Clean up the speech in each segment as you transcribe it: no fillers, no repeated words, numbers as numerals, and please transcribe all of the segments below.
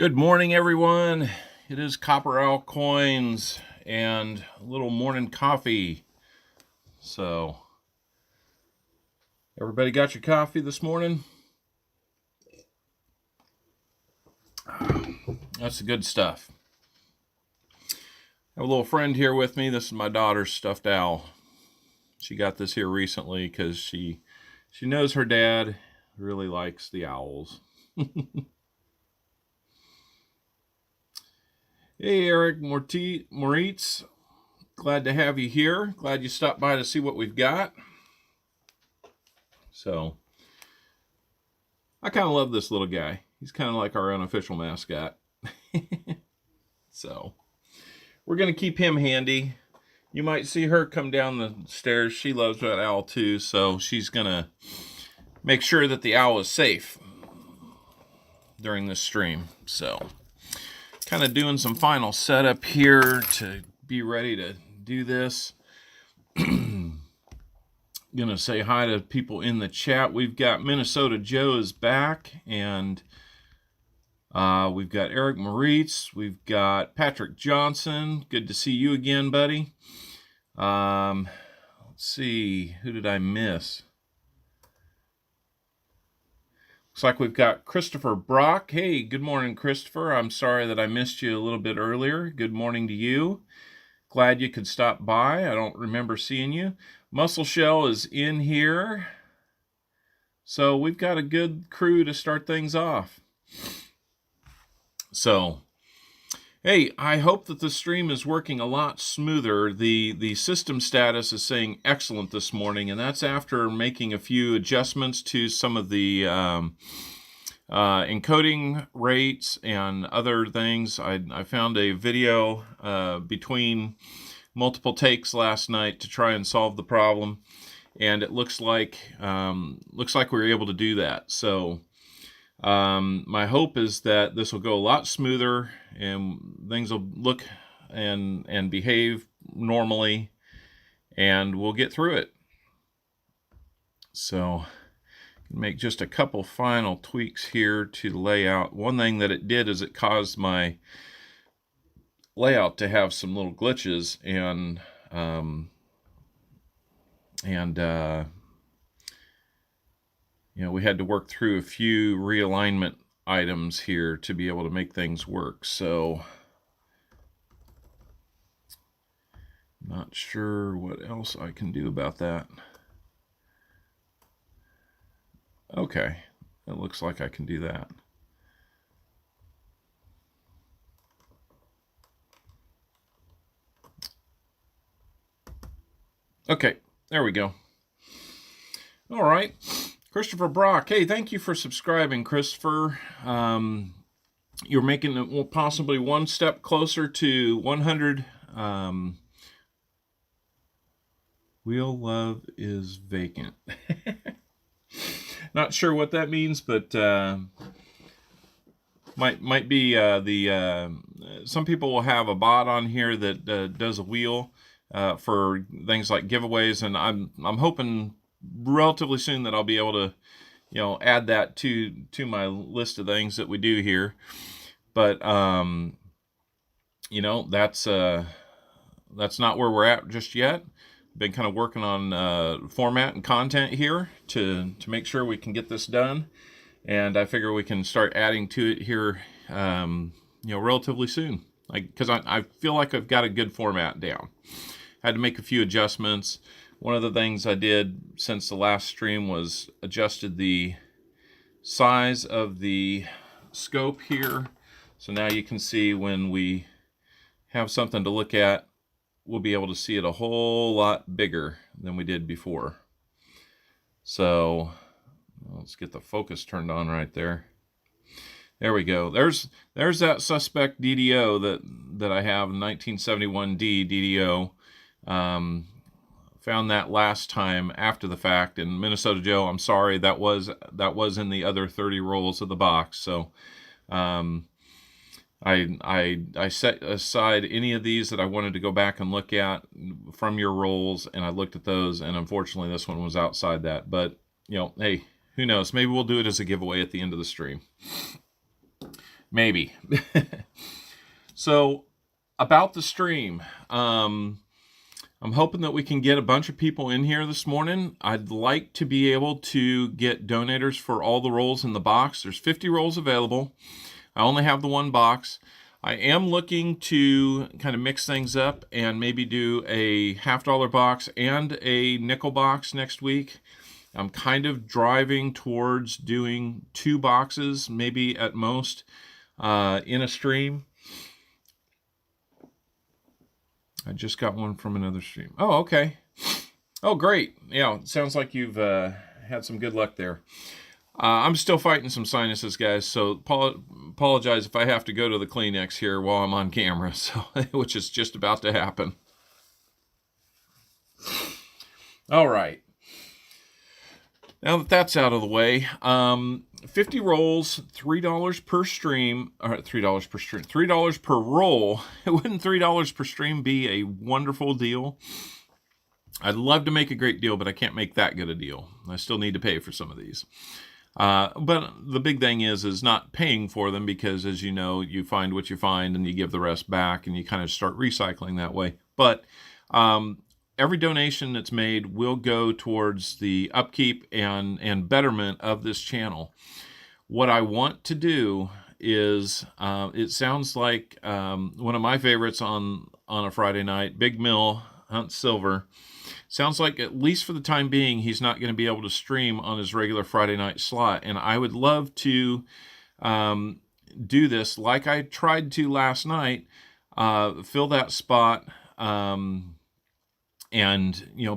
Good morning, everyone. It is Copper Owl Coins and a little morning coffee. So, everybody got your coffee this morning? That's the good stuff. I have a little friend here with me. This is my daughter's stuffed owl. She got this here recently because she knows her dad really likes the owls. Hey, Eric Moritz. Glad to have you here. Glad you stopped by to see what we've got. So, I kind of love this little guy. He's kind of like our unofficial mascot. So, we're going to keep him handy. You might see her come down the stairs. She loves that owl too, so she's going to make sure that the owl is safe during this stream. So, kind of doing some final setup here to be ready to do this. Gonna say hi to people in the chat. We've got Minnesota Joe is back, and we've got Eric Moritz. We've got Patrick Johnson. Good to see you again, buddy. Let's see, who did I miss? Looks like we've got Christopher Brock. Hey, good morning, Christopher. I'm sorry that I missed you a little bit earlier. Good morning to you. Glad you could stop by. I don't remember seeing you. Muscle Shell is in here. So we've got a good crew to start things off. So, hey, I hope that the stream is working a lot smoother. The system status is saying excellent this morning, and that's after making a few adjustments to some of the encoding rates and other things. I found a video between multiple takes last night to try and solve the problem, and it looks like we were able to do that. So my hope is that this will go a lot smoother and things will look and behave normally, and we'll get through it. So make just a couple final tweaks here to the layout. One thing that it did is it caused my layout to have some little glitches, and we had to work through a few realignment items here to be able to make things work. So not sure what else I can do about that. Okay, it looks like I can do that. Okay, there we go. All right, Christopher Brock. Hey, thank you for subscribing, Christopher. You're making it possibly one step closer to 100. Wheel love is vacant. Not sure what that means, but might be some people will have a bot on here that does a wheel for things like giveaways, and I'm hoping relatively soon that I'll be able to add that to my list of things that we do here. But that's not where we're at just yet. Been kind of working on format and content here to make sure we can get this done, and I figure we can start adding to it here relatively soon, because I feel like I've got a good format down. Had to make a few adjustments. One of the things I did since the last stream was adjusted the size of the scope here, so now you can see when we have something to look at, we'll be able to see it a whole lot bigger than we did before. So let's get the focus turned on right there. There we go. There's that suspect DDO that I have, 1971D DDO. Found that last time after the fact, and Minnesota Joe, I'm sorry, that was in the other 30 rolls of the box. So I set aside any of these that I wanted to go back and look at from your rolls, and I looked at those, and unfortunately this one was outside that. But hey, who knows? Maybe we'll do it as a giveaway at the end of the stream. Maybe. So, about the stream. I'm hoping that we can get a bunch of people in here this morning. I'd like to be able to get donators for all the rolls in the box. There's 50 rolls available. I only have the one box. I am looking to kind of mix things up and maybe do a $50 box and a nickel box next week. I'm kind of driving towards doing 2 boxes, maybe at most, in a stream. I just got one from another stream. Oh, okay. Oh, great. Yeah, sounds like you've had some good luck there. I'm still fighting some sinuses, guys, so apologize if I have to go to the Kleenex here while I'm on camera, so which is just about to happen. All right. Now that that's out of the way, 50 rolls, $3 per stream, or $3 per stream, $3 per roll. Wouldn't $3 per stream be a wonderful deal? I'd love to make a great deal, but I can't make that good a deal. I still need to pay for some of these. But the big thing is not paying for them, because as you know, you find what you find and you give the rest back and you kind of start recycling that way. But every donation that's made will go towards the upkeep and betterment of this channel. What I want to do is, it sounds like one of my favorites on a Friday night, Big Mill Hunt Silver. Sounds like, at least for the time being, he's not going to be able to stream on his regular Friday night slot. And I would love to do this like I tried to last night, fill that spot, and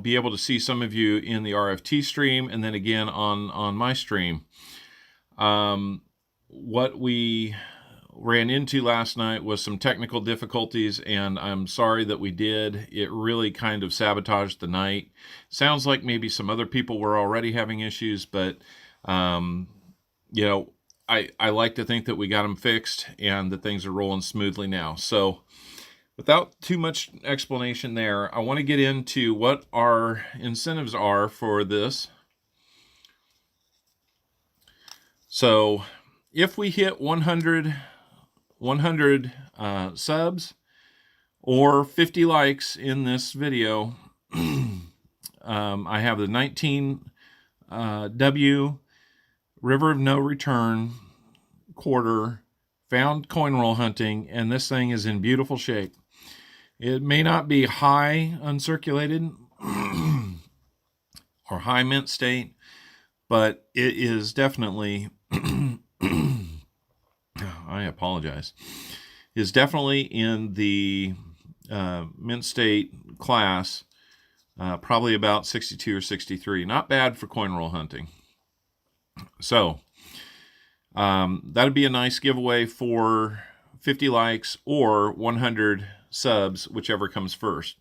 be able to see some of you in the RFT stream and then again on my stream. What we ran into last night was some technical difficulties, and I'm sorry that we did. It really kind of sabotaged the night. Sounds like maybe some other people were already having issues, but I like to think that we got them fixed and that things are rolling smoothly now. So without too much explanation there, I want to get into what our incentives are for this. So if we hit 100 subs or 50 likes in this video, I have the 19W River of No Return quarter found coin roll hunting, and this thing is in beautiful shape. It may not be high uncirculated or high mint state, but it is definitely I apologize, is definitely in the mint state class, probably about 62 or 63. Not bad for coin roll hunting. So that'd be a nice giveaway for 50 likes or 100 subs, whichever comes first.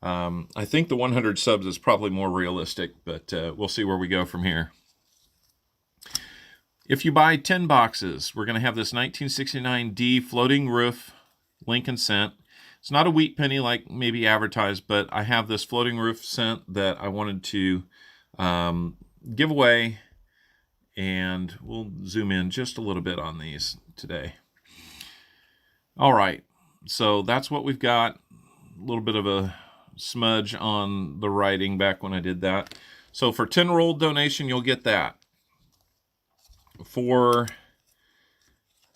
I think the 100 subs is probably more realistic, but we'll see where we go from here. If you buy 10 boxes, we're going to have this 1969D floating roof Lincoln scent. It's not a wheat penny like maybe advertised, but I have this floating roof scent that I wanted to give away, and we'll zoom in just a little bit on these today. All right, so that's what we've got. A little bit of a smudge on the writing back when I did that. So for 10 roll donation, you'll get that. For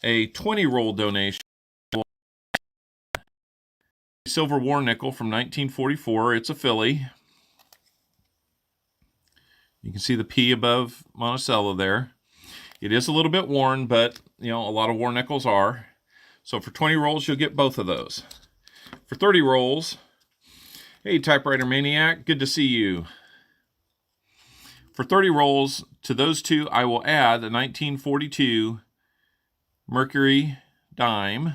a 20 roll donation, silver war nickel from 1944. It's a Philly. You can see the P above Monticello there. It is a little bit worn, but a lot of war nickels are. So for 20 rolls, you'll get both of those. For 30 rolls, hey, Typewriter Maniac, good to see you. For 30 rolls, to those two, I will add a 1942 Mercury Dime.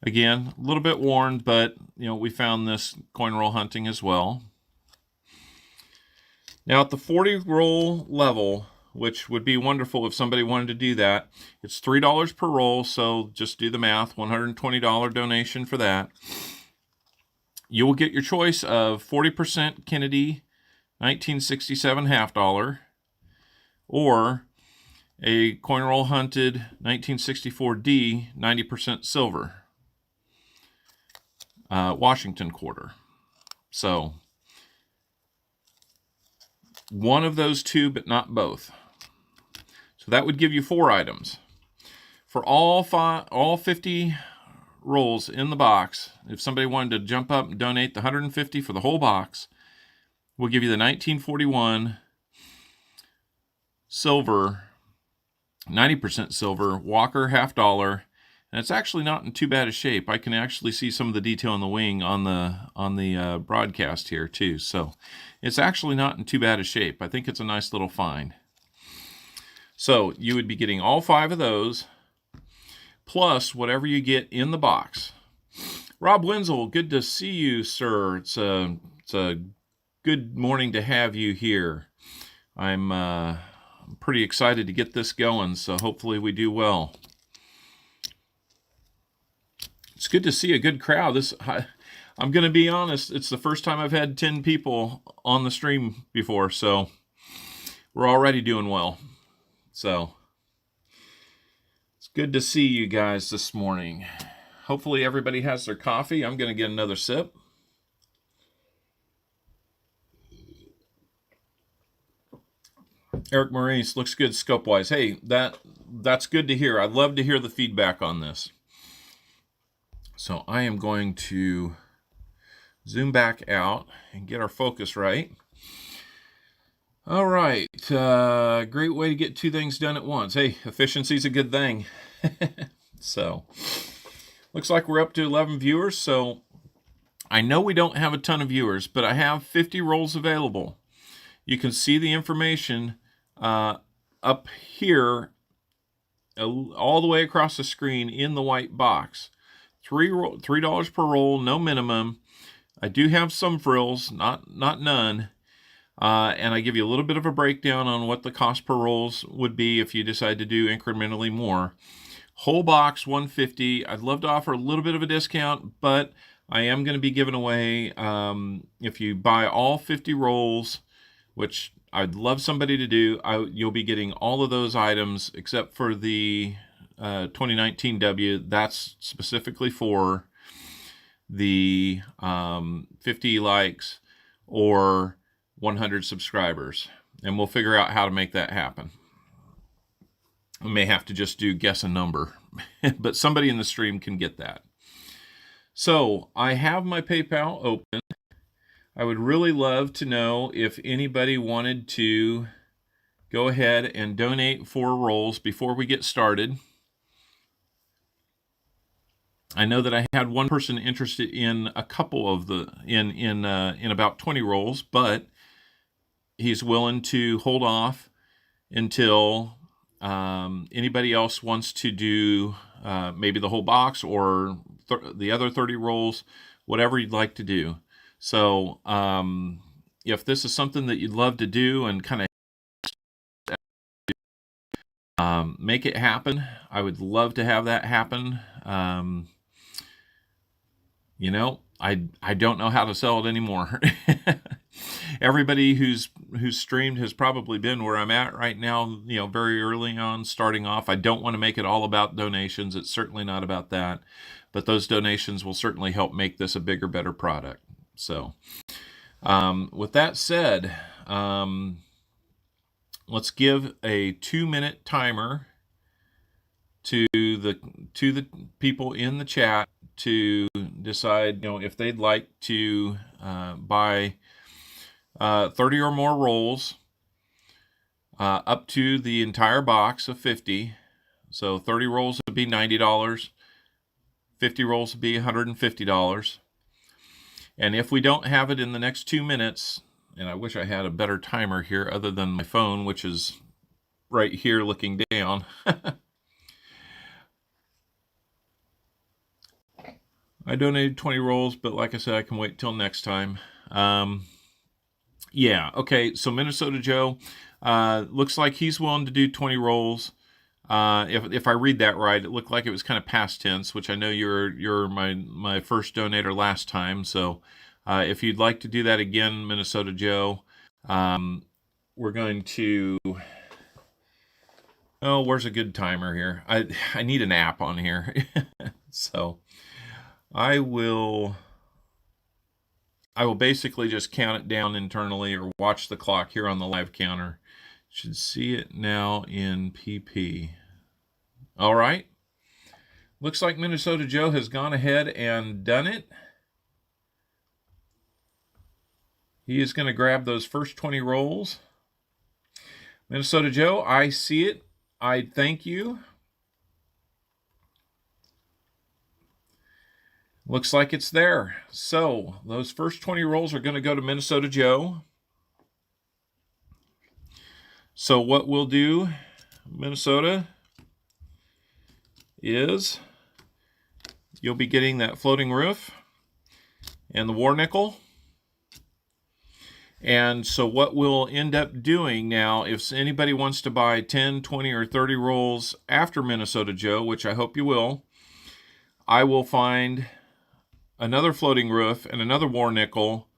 Again, a little bit worn, but we found this coin roll hunting as well. Now at the 40 roll level, which would be wonderful if somebody wanted to do that, it's $3 per roll, so just do the math, $120 donation for that. You will get your choice of 40% Kennedy 1967 $50, or a coin roll hunted 1964D 90% silver Washington quarter. So one of those two, but not both. So that would give you 4 items. For all 50 rolls in the box, if somebody wanted to jump up and donate the 150 for the whole box, we'll give you the 1941 silver, 90% silver Walker half dollar, and it's actually not in too bad a shape. I can actually see some of the detail on the wing on the broadcast here too. So it's actually not in too bad a shape. I think it's a nice little find. So you would be getting all 5 of those, plus whatever you get in the box. Rob Wenzel, good to see you, sir. It's a good morning to have you here. I'm pretty excited to get this going, so hopefully we do well. It's good to see a good crowd. I'm going to be honest, it's the first time I've had 10 people on the stream before, so we're already doing well. So it's good to see you guys this morning. Hopefully everybody has their coffee. I'm going to get another sip. Eric Maurice, looks good scope-wise. Hey, that's good to hear. I'd love to hear the feedback on this. So I am going to zoom back out and get our focus right. All right, great way to get 2 things done at once. Hey, efficiency's a good thing. So, looks like we're up to 11 viewers. So, I know we don't have a ton of viewers, but I have 50 rolls available. You can see the information up here all the way across the screen in the white box. $3 per roll, no minimum. I do have some frills, not none. And I give you a little bit of a breakdown on what the cost per rolls would be if you decide to do incrementally more. Whole box, $150. I'd love to offer a little bit of a discount, but I am going to be giving away, if you buy all 50 rolls, which I'd love somebody to do, you'll be getting all of those items except for the 2019 W. That's specifically for the 50 likes or 100 subscribers, and we'll figure out how to make that happen. We may have to just do guess a number, but somebody in the stream can get that. So I have my PayPal open. I would really love to know if anybody wanted to go ahead and donate 4 rolls before we get started. I know that I had one person interested in a couple of in about 20 rolls, but he's willing to hold off until anybody else wants to do maybe the whole box or the other 30 rolls, whatever you'd like to do. So if this is something that you'd love to do and kind of make it happen, I would love to have that happen. You know, I don't know how to sell it anymore. Everybody who's streamed has probably been where I'm at right now, you know, very early on, starting off. I don't want to make it all about donations. It's certainly not about that. But those donations will certainly help make this a bigger, better product. So, with that said, let's give a 2-minute timer to the people in the chat to decide, you know, if they'd like to buy 30 or more rolls up to the entire box of 50. So 30 rolls would be $90. 50 rolls would be $150. And if we don't have it in the next 2 minutes, and I wish I had a better timer here other than my phone, which is right here looking down. I donated 20 rolls, but like I said, I can wait till next time. Yeah, okay, so Minnesota Joe, looks like he's willing to do 20 rolls. If I read that right, it looked like it was kind of past tense, which I know you're my first donator last time. So if you'd like to do that again, Minnesota Joe, we're going to Oh, where's a good timer here? I need an app on here. So I will basically just count it down internally or watch the clock here on the live counter. Should see it now in PP. All right. Looks like Minnesota Joe has gone ahead and done it. He is going to grab those first 20 rolls. Minnesota Joe, I see it. I thank you. Looks like it's there. So those first 20 rolls are going to go to Minnesota Joe. So what we'll do, Minnesota, is you'll be getting that floating roof and the war nickel. And so what we'll end up doing now, if anybody wants to buy 10, 20, or 30 rolls after Minnesota Joe, which I hope you will, I will find another floating roof and another war nickel,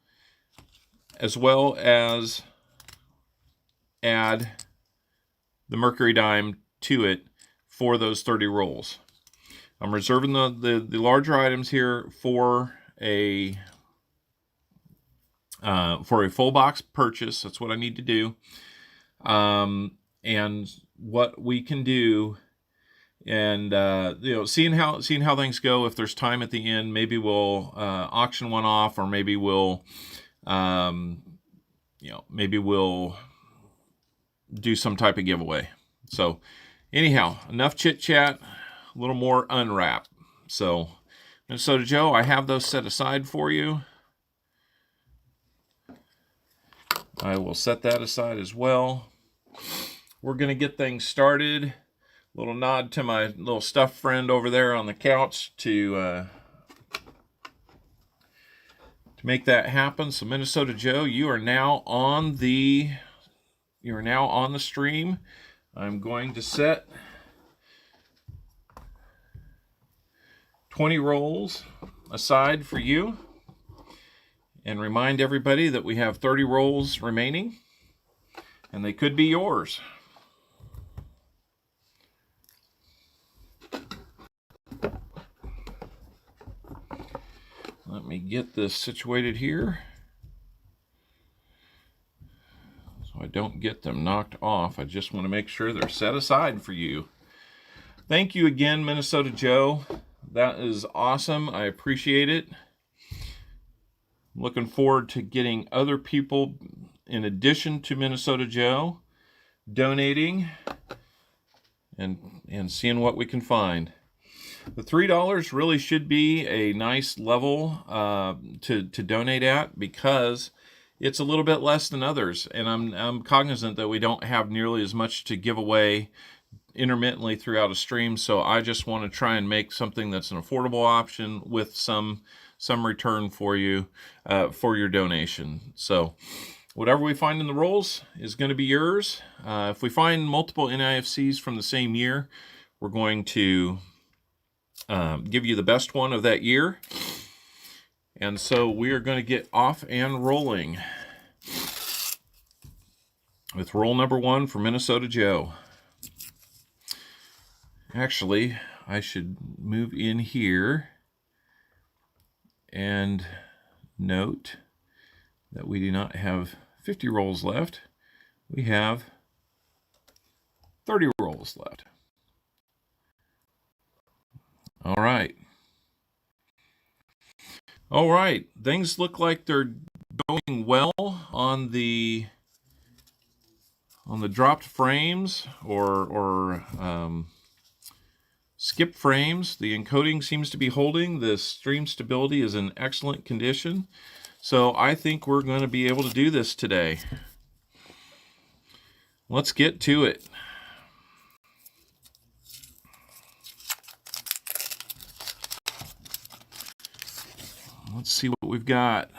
as well as add the Mercury Dime to it for those 30 rolls. I'm reserving the larger items here for a full box purchase. That's what I need to do. And what we can do, and seeing how things go. If there's time at the end, maybe we'll auction one off, or maybe we'll do some type of giveaway. So anyhow, enough chit chat, a little more unwrap. So Minnesota Joe, I have those set aside for you. I will set that aside as well. We're going to get things started. A little nod to my little stuffed friend over there on the couch to make that happen. So Minnesota Joe, you are now on the stream. I'm going to set 20 rolls aside for you, and remind everybody that we have 30 rolls remaining, and they could be yours. Let me get this situated here so I don't get them knocked off. I just want to make sure they're set aside for you. Thank you again, Minnesota Joe. That is awesome. I appreciate it. I'm looking forward to getting other people, in addition to Minnesota Joe, donating and seeing what we can find. The $3 really should be a nice level to donate at, because it's a little bit less than others, and I'm cognizant that we don't have nearly as much to give away intermittently throughout a stream. So I just want to try and make something that's an affordable option with some return for you for your donation. So whatever we find in the rolls is going to be yours. If we find multiple NIFCs from the same year, we're going to give you the best one of that year. And so we are going to get off and rolling with roll number 1 for Minnesota Joe. Actually, I should move in here and note that we do not have 50 rolls left. We have 30 rolls left. All right. All right. Things look like they're going well on the dropped frames or skip frames. The encoding seems to be holding. The stream stability is in excellent condition. So I think we're going to be able to do this today. Let's get to it. Let's see what we've got.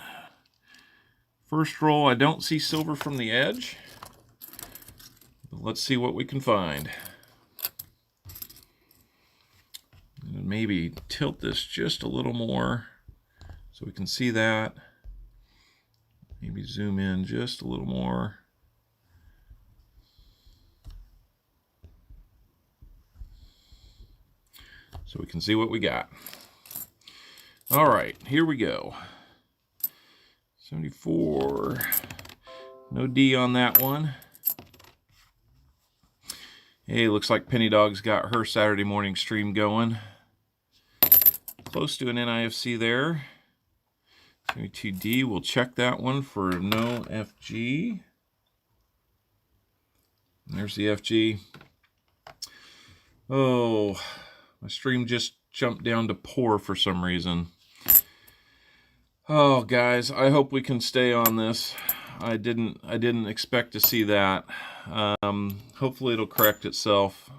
First roll, I don't see silver from the edge. But let's see what we can find. And maybe tilt this just a little more so we can see that. Maybe zoom in just a little more. so we can see what we got. All right, here we go. 74. No D on that one. Hey, looks like Penny Dog's got her Saturday morning stream going. Close to an NIFC there. 72D, we'll check that one for no FG. There's the FG. Oh, my stream just jumped down to poor for some reason. Oh, guys, I hope we can stay on this. I didn't expect to see that. Hopefully it'll correct itself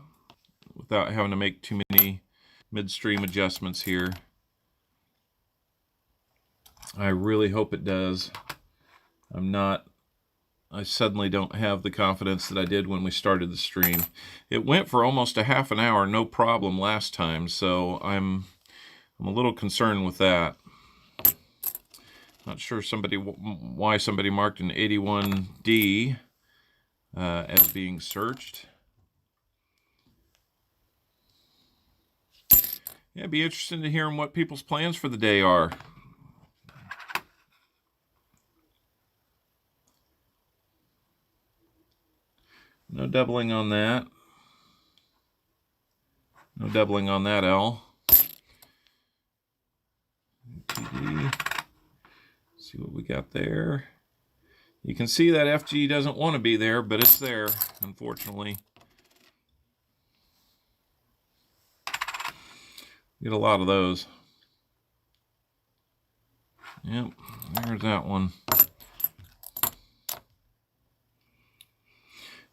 without having to make too many midstream adjustments here. I really hope it does. I suddenly don't have the confidence that I did when we started the stream. It went for almost a half an hour, no problem last time, so I'm a little concerned with that. Not sure why somebody marked an 81D as being searched. Yeah, it'd be interesting to hear what people's plans for the day are. No doubling on that. No doubling on that L. TD. See what we got there. You can see that FG doesn't want to be there, but it's there, unfortunately. Get a lot of those. Yep, there's that one.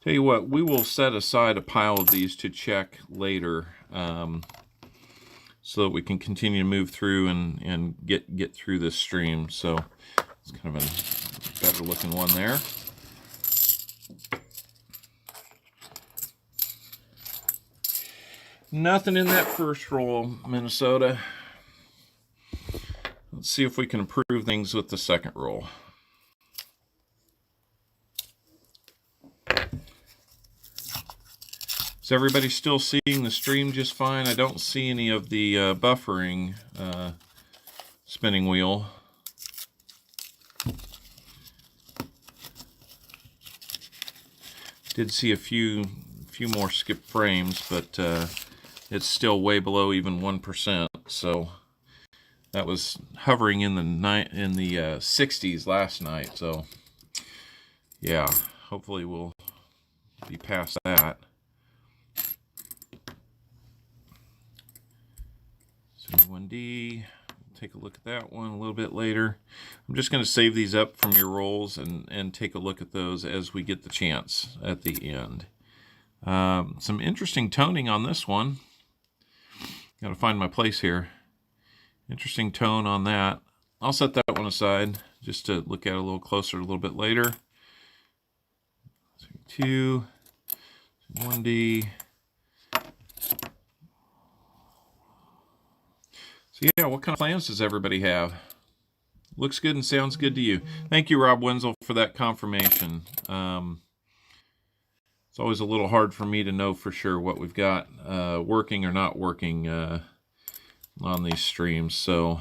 Tell you what, we will set aside a pile of these to check later, so that we can continue to move through and get through this stream. So it's kind of a better looking one there. Nothing in that first roll, Minnesota. Let's see if we can improve things with the second roll. Is everybody still seeing the stream just fine? I don't see any of the buffering spinning wheel. Did see a few more skip frames, but it's still way below even 1%. So that was hovering in the 60s last night. So yeah, hopefully we'll be past that. 71D, take a look at that one a little bit later. I'm just going to save these up from your rolls and take a look at those as we get the chance at the end. Some interesting toning on this one. Got to find my place here. Interesting tone on that. I'll set that one aside just to look at it a little closer a little bit later. 2, 1D. So yeah, what kind of plans does everybody have? Looks good and sounds good to you. Thank you, Rob Wenzel, for that confirmation. It's always a little hard for me to know for sure what we've got working or not working on these streams. So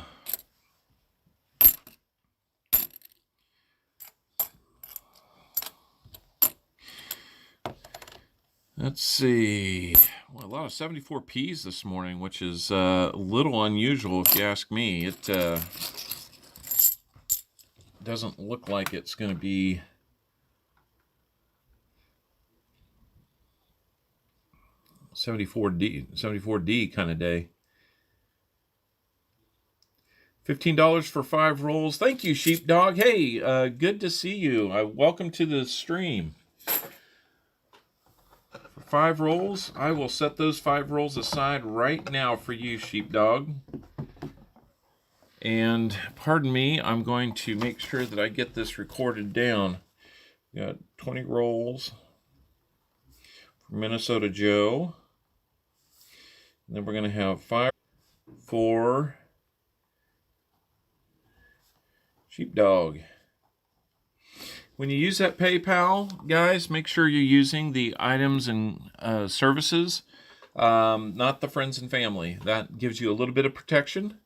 let's see. Well, a lot of 74Ps this morning, which is a little unusual if you ask me. It doesn't look like it's going to be $74D kind of day. $15 for 5 rolls. Thank you, Sheepdog. Hey, good to see you. Welcome to the stream. 5 rolls. I will set those 5 rolls aside right now for you, Sheepdog. And pardon me, I'm going to make sure that I get this recorded down. We got 20 rolls for Minnesota Joe. And then we're going to have 5 for Sheepdog. When you use that PayPal, guys, make sure you're using the items and services Not the friends and family. That gives you a little bit of protection.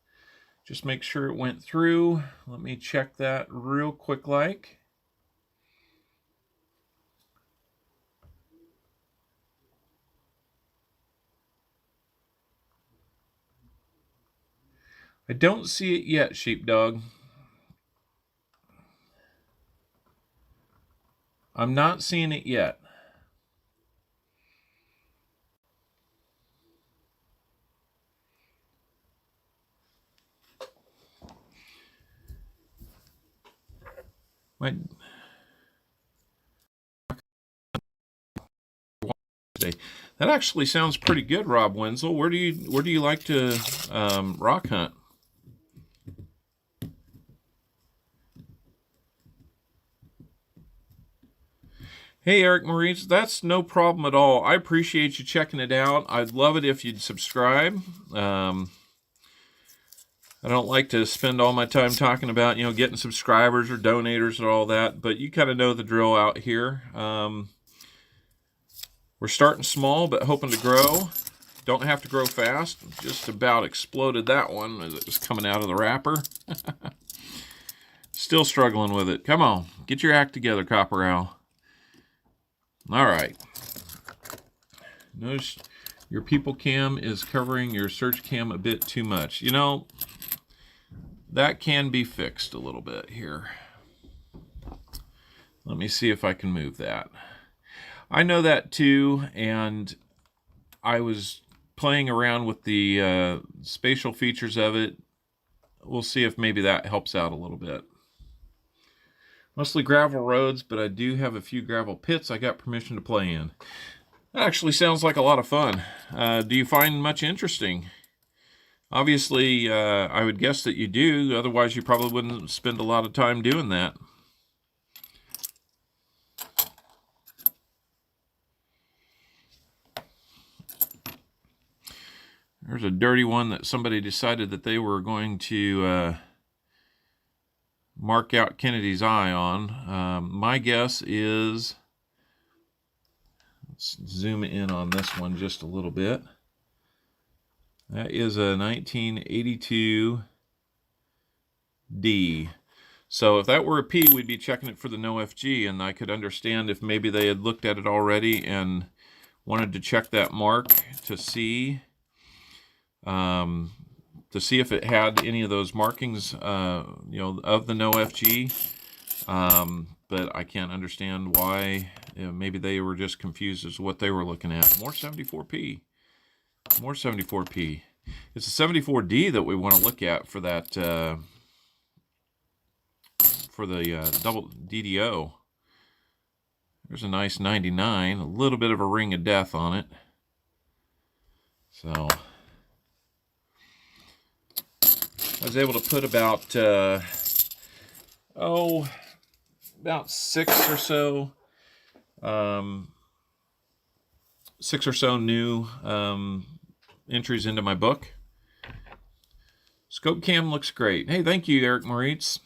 Just make sure it went through. Let me check that real quick like. I don't see it yet, sheepdog. I'm not seeing it yet. That actually sounds pretty good, Rob Wenzel. Where do you like to rock hunt? Hey, Eric Maurice, that's no problem at all. I appreciate you checking it out. I'd love it if you'd subscribe. I don't like to spend all my time talking about, getting subscribers or donators or all that, but you kind of know the drill out here. We're starting small, but hoping to grow. Don't have to grow fast. Just about exploded that one as it was coming out of the wrapper. Still struggling with it. Come on, get your act together, Copper Owl. All right. Notice your people cam is covering your search cam a bit too much. That can be fixed a little bit here. Let me see if I can move that. I know that too, and I was playing around with the spatial features of it. We'll see if maybe that helps out a little bit. Mostly gravel roads, but I do have a few gravel pits I got permission to play in. That actually sounds like a lot of fun. Do you find much interesting? Obviously, I would guess that you do. Otherwise, you probably wouldn't spend a lot of time doing that. There's a dirty one that somebody decided that they were going to mark out Kennedy's eye on. My guess is, let's zoom in on this one just a little bit. That is a 1982 D. So if that were a P, we'd be checking it for the no FG, and I could understand if maybe they had looked at it already and wanted to check that mark to see if it had any of those markings, of the no FG. But I can't understand why. Maybe they were just confused as to what they were looking at. More 74p. More 74p. It's a 74D that we want to look at for that, for the double DDO. There's a nice 99. A little bit of a ring of death on it. So I was able to put about, about six or so new entries into my book. Scope cam looks great. Hey, thank you, Eric Moritz.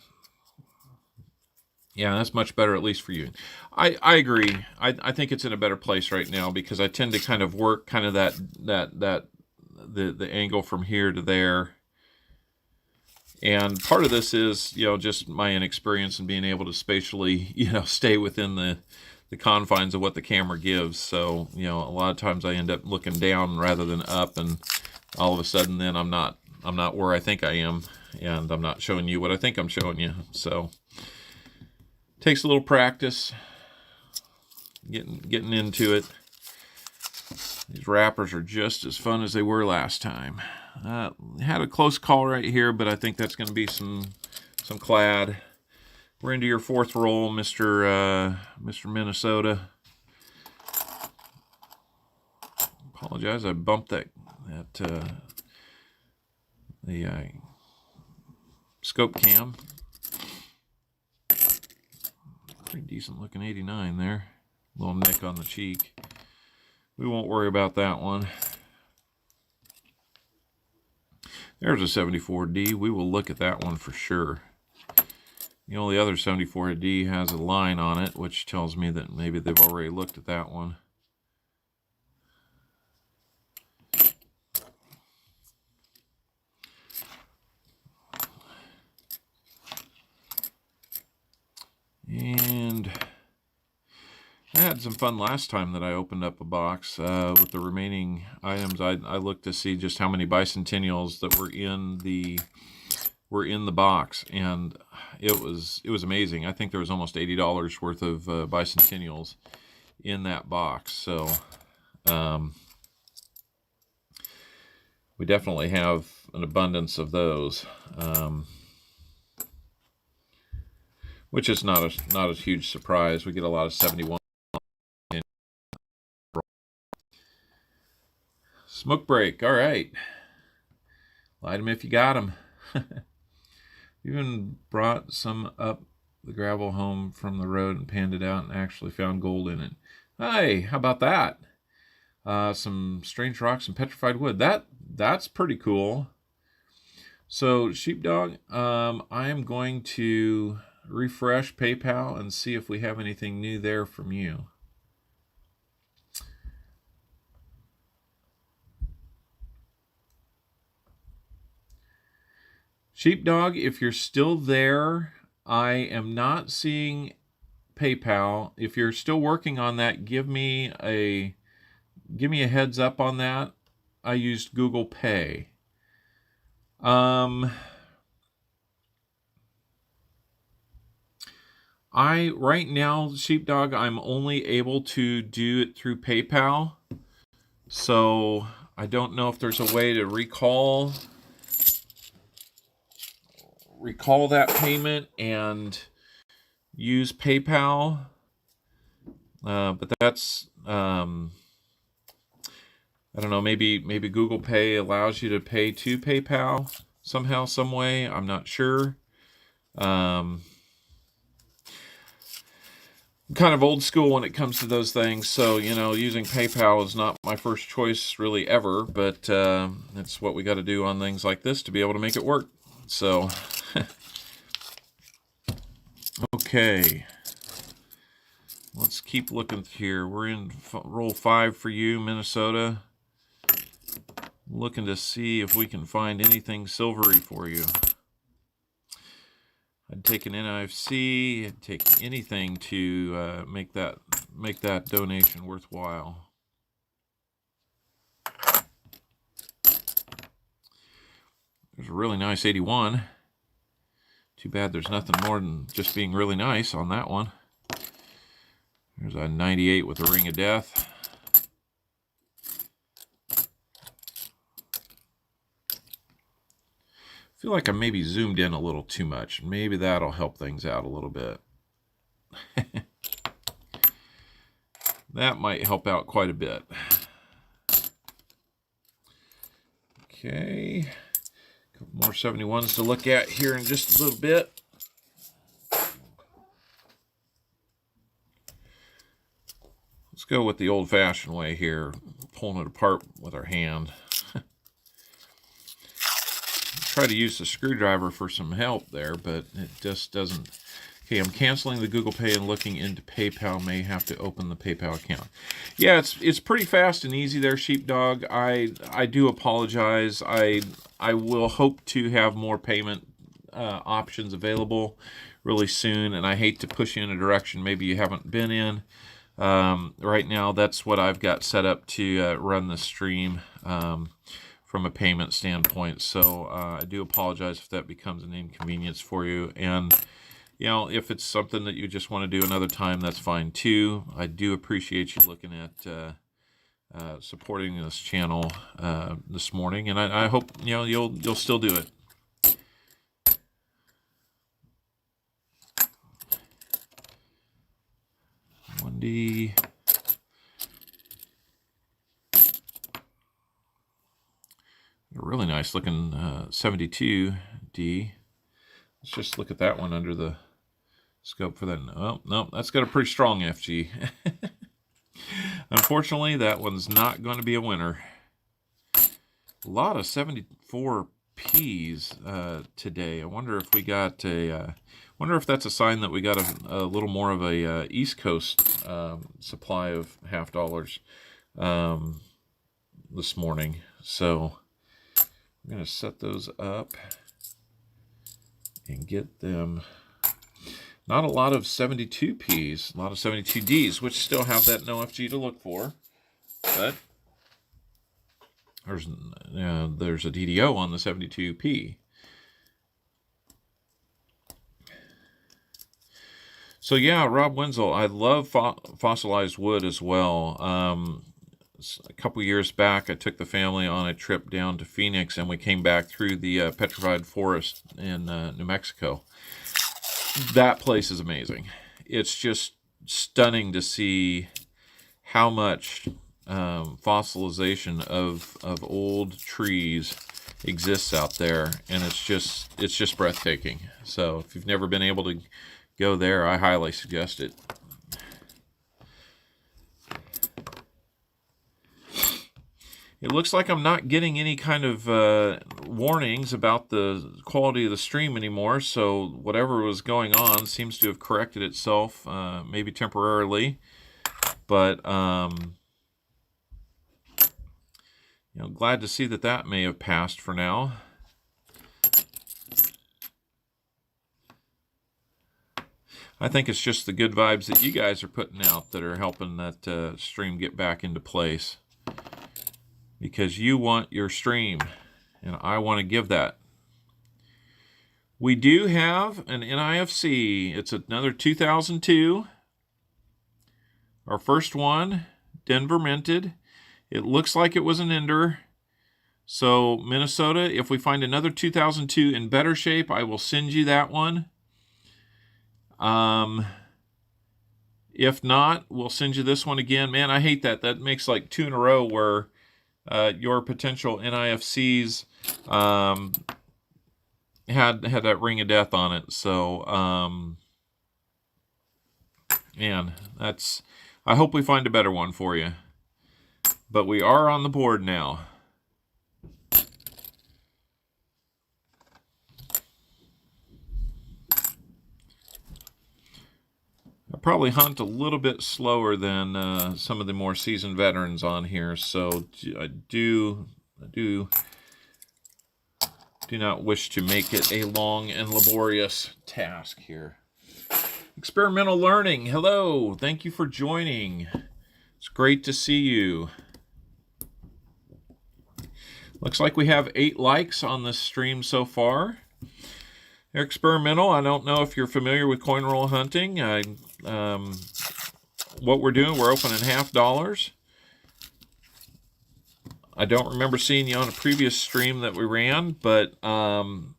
Yeah, that's much better, at least for you. I agree. I think it's in a better place right now because I tend to kind of work kind of the angle from here to there. And part of this is, just my inexperience in being able to spatially, stay within the confines of what the camera gives. So, a lot of times I end up looking down rather than up, and all of a sudden then I'm not where I think I am, and I'm not showing you what I think I'm showing you. So takes a little practice getting into it. These wrappers are just as fun as they were last time. Had a close call right here, but I think that's going to be some clad. We're into your fourth roll, Mr. Minnesota. Apologize, I bumped the scope cam. Pretty decent looking 89 there. Little nick on the cheek. We won't worry about that one. There's a 74D. We will look at that one for sure. The only other 74D has a line on it, which tells me that maybe they've already looked at that one. some fun last time that I opened up a box with the remaining items. I looked to see just how many bicentennials that were in the box, and it was amazing. I think there was almost $80 worth of bicentennials in that box. So we definitely have an abundance of those, which is not a huge surprise. We get a lot of 71. Smoke break. All right. Light them if you got them. Even brought some up the gravel home from the road and panned it out and actually found gold in it. Hey, how about that? Some strange rocks and petrified wood. That's pretty cool. So, Sheepdog, I am going to refresh PayPal and see if we have anything new there from you. Sheepdog, if you're still there, I am not seeing PayPal. If you're still working on that, give me a heads up on that. I used Google Pay. Right now, Sheepdog, I'm only able to do it through PayPal. So I don't know if there's a way to recall that payment and use PayPal. But that's I don't know, maybe Google Pay allows you to pay to PayPal somehow, some way. I'm not sure. Kind of old school when it comes to those things, so using PayPal is not my first choice really ever, but it's what we got to do on things like this to be able to make it work. So okay, let's keep looking here. We're in roll 5 for you, Minnesota. Looking to see if we can find anything silvery for you. I'd take an NIFC, I'd take anything to make that donation worthwhile. There's a really nice 81. Too bad there's nothing more than just being really nice on that one. There's a 98 with a ring of death. I feel like I maybe zoomed in a little too much. Maybe that'll help things out a little bit. That might help out quite a bit. Okay. A couple more 71s to look at here in just a little bit. Let's go with the old-fashioned way here, pulling it apart with our hand. Try to use the screwdriver for some help there, but it just doesn't. Okay, I'm canceling the Google Pay and looking into PayPal. May have to open the PayPal account. Yeah, it's pretty fast and easy there, Sheepdog. I do apologize. I will hope to have more payment options available really soon, and I hate to push you in a direction maybe you haven't been in. Right now, that's what I've got set up to run the stream. From a payment standpoint, so I do apologize if that becomes an inconvenience for you. And if it's something that you just want to do another time, that's fine too. I do appreciate you looking at supporting this channel this morning, and I hope you'll still do it. Wendy. A really nice looking 72D. Let's just look at that one under the scope for that. Oh, no, that's got a pretty strong FG. Unfortunately, that one's not going to be a winner. A lot of 74Ps today. I wonder if we got wonder if that's a sign that we got a little more of a East Coast supply of $50 this morning. So I'm going to set those up and get them. Not a lot of 72Ps, a lot of 72Ds, which still have that no FG to look for. But there's a DDO on the 72P. So yeah, Rob Wenzel, I love fossilized wood as well. A couple years back, I took the family on a trip down to Phoenix, and we came back through the petrified forest in New Mexico. That place is amazing. It's just stunning to see how much fossilization of old trees exists out there, and it's just breathtaking. So if you've never been able to go there, I highly suggest it. It looks like I'm not getting any kind of warnings about the quality of the stream anymore, so whatever was going on seems to have corrected itself, maybe temporarily. But, glad to see that may have passed for now. I think it's just the good vibes that you guys are putting out that are helping that stream get back into place. Because you want your stream, and I want to give that. We do have an NIFC. It's another 2002. Our first one, Denver minted. It looks like it was an ender. So Minnesota, if we find another 2002 in better shape, I will send you that one. If not, we'll send you this one again. Man, I hate that. That makes like 2 in a row where your potential NIFCs had that ring of death on it. So, man, I hope we find a better one for you. But we are on the board now. I probably hunt a little bit slower than some of the more seasoned veterans on here, so I do not wish to make it a long and laborious task here. Experimental Learning, hello, thank you for joining. It's great to see you. Looks like we have 8 likes on this stream so far. Experimental, I don't know if you're familiar with coin roll hunting. What we're doing, we're opening $half. I don't remember seeing you on a previous stream that we ran, but I'm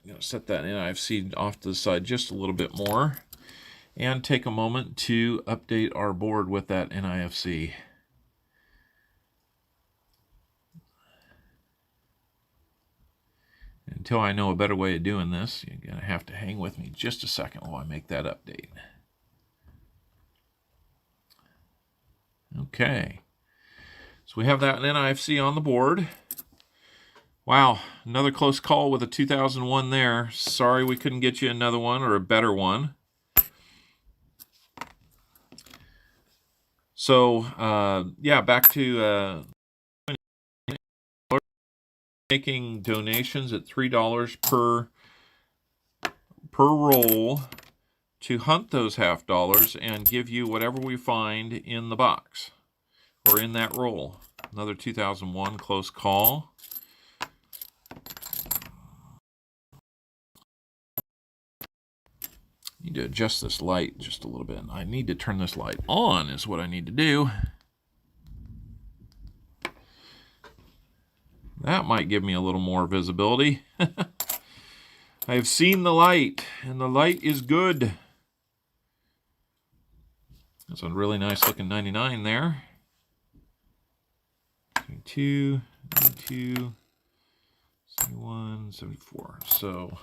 going to set that NIFC off to the side just a little bit more and take a moment to update our board with that NIFC. Until I know a better way of doing this, you're going to have to hang with me just a second while I make that update. Okay. So we have that NIFC on the board. Wow, another close call with a 2001 there. Sorry we couldn't get you another one or a better one. So, yeah, back to making donations at $3 per roll to hunt those $half and give you whatever we find in the box or in that roll. Another 2001 close call. Need to adjust this light just a little bit. I need to turn this light on is what I need to do. That might give me a little more visibility. I have seen the light, and the light is good. That's a really nice looking 99 there. 72, 92, 71, 74. So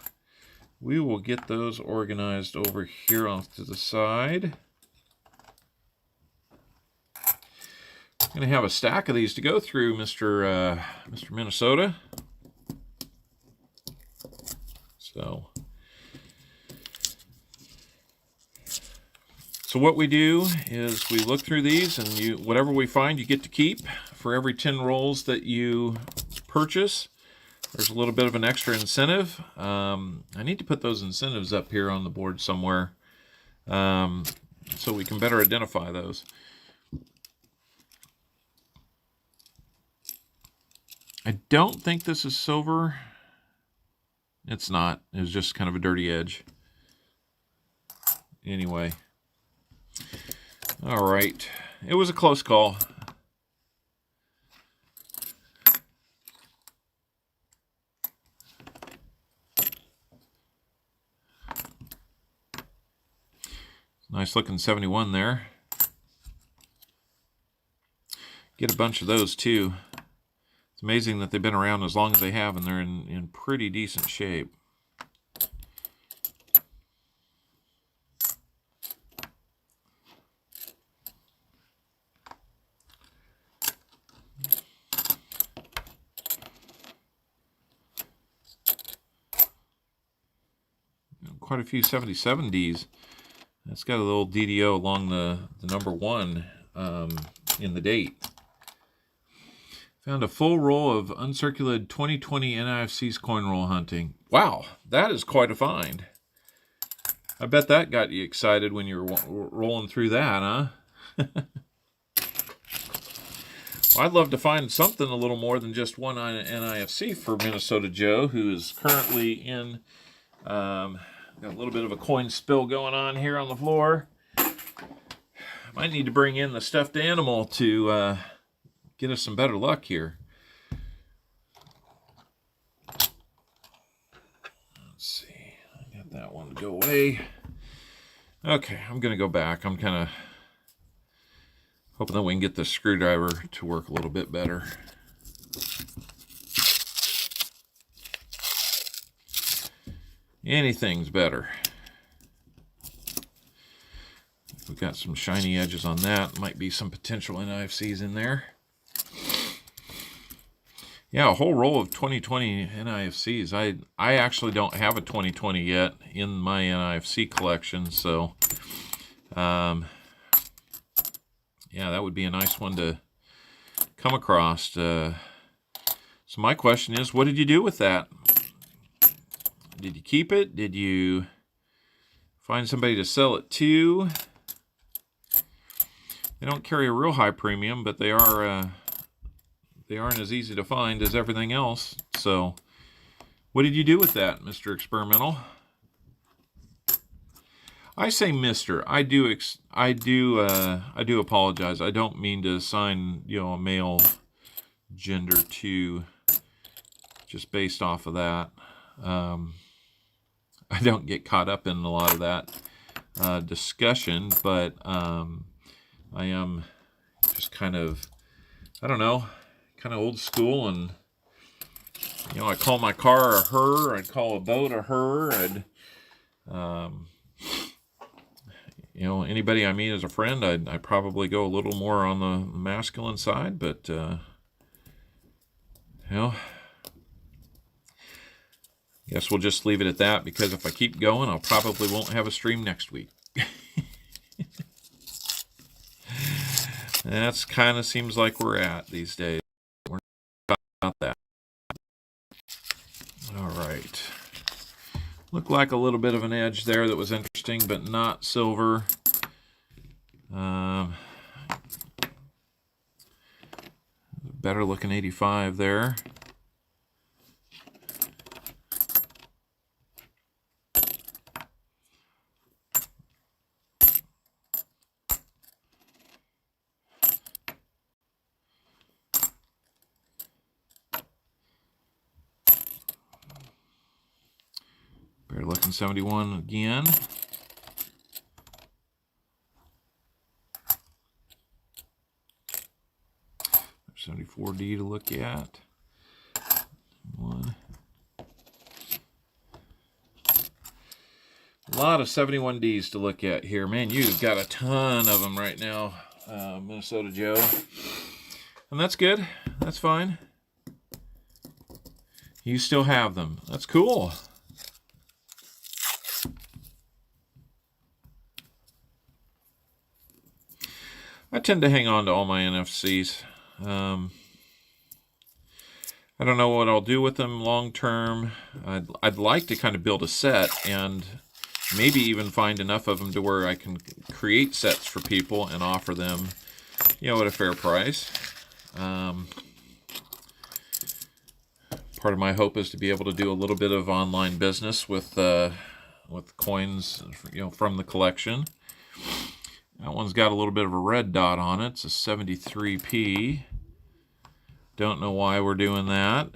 we will get those organized over here off to the side. I'm going to have a stack of these to go through, Mr. Minnesota. So what we do is we look through these, and whatever we find, you get to keep. For every 10 rolls that you purchase, There's a little bit of an extra incentive. I need to put those incentives up here on the board somewhere so we can better identify those. I don't think this is silver. It's not. It was just kind of a dirty edge. Anyway. All right. It was a close call. Nice looking 71 there. Get a bunch of those too. It's amazing that they've been around as long as they have, and they're in pretty decent shape. Quite a few 77Ds. That's got a little DDO along the number 1 in the date. Found a full roll of uncirculated 2020 NIFC's coin roll hunting. Wow, that is quite a find. I bet that got you excited when you were rolling through that, huh? Well, I'd love to find something a little more than just one NIFC for Minnesota Joe, who is currently in... got a little bit of a coin spill going on here on the floor. Might need to bring in the stuffed animal to get us some better luck here. Let's see. I got that one to go away. Okay, I'm going to go back. I'm kind of hoping that we can get the screwdriver to work a little bit better. Anything's better. We've got some shiny edges on that. Might be some potential NIFCs in there. Yeah, a whole roll of 2020 NIFCs. I actually don't have a 2020 yet in my NIFC collection, so yeah, that would be a nice one to come across. So my question is, what did you do with that? Did you keep it? Did you find somebody to sell it to? They don't carry a real high premium, but they aren't as easy to find as everything else. So, what did you do with that, Mr. Experimental? I say Mr. I do apologize. I don't mean to assign, a male gender to just based off of that. I don't get caught up in a lot of that discussion, but I am just kind of, I don't know, kind of old school, and I call my car a her, I'd call a boat a her, I'd anybody I meet as a friend, I'd probably go a little more on the masculine side, but guess we'll just leave it at that, because if I keep going, I'll probably won't have a stream next week. That's kind of seems like we're at these days. We're not about that. All right. Looked like a little bit of an edge there that was interesting, but not silver. Better looking 85 there. Better looking 71 again. There's 74D to look at. One. A lot of 71Ds to look at here. Man, you've got a ton of them right now, Minnesota Joe. And that's good. That's fine. You still have them. That's cool. I tend to hang on to all my NFCs. I don't know what I'll do with them long term. I'd like to kind of build a set and maybe even find enough of them to where I can create sets for people and offer them, at a fair price. Part of my hope is to be able to do a little bit of online business with coins, from the collection. That one's got a little bit of a red dot on it. It's a 73p. Don't know why we're doing that.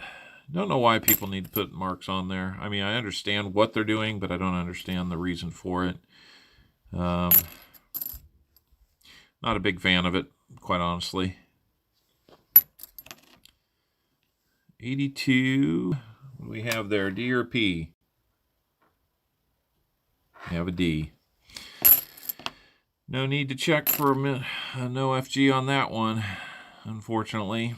Don't know why people need to put marks on there. I mean, I understand what they're doing, but I don't understand the reason for it. Not a big fan of it, quite honestly. 82. What do we have there? D or P? We have a D. No need to check for no FG on that one, unfortunately.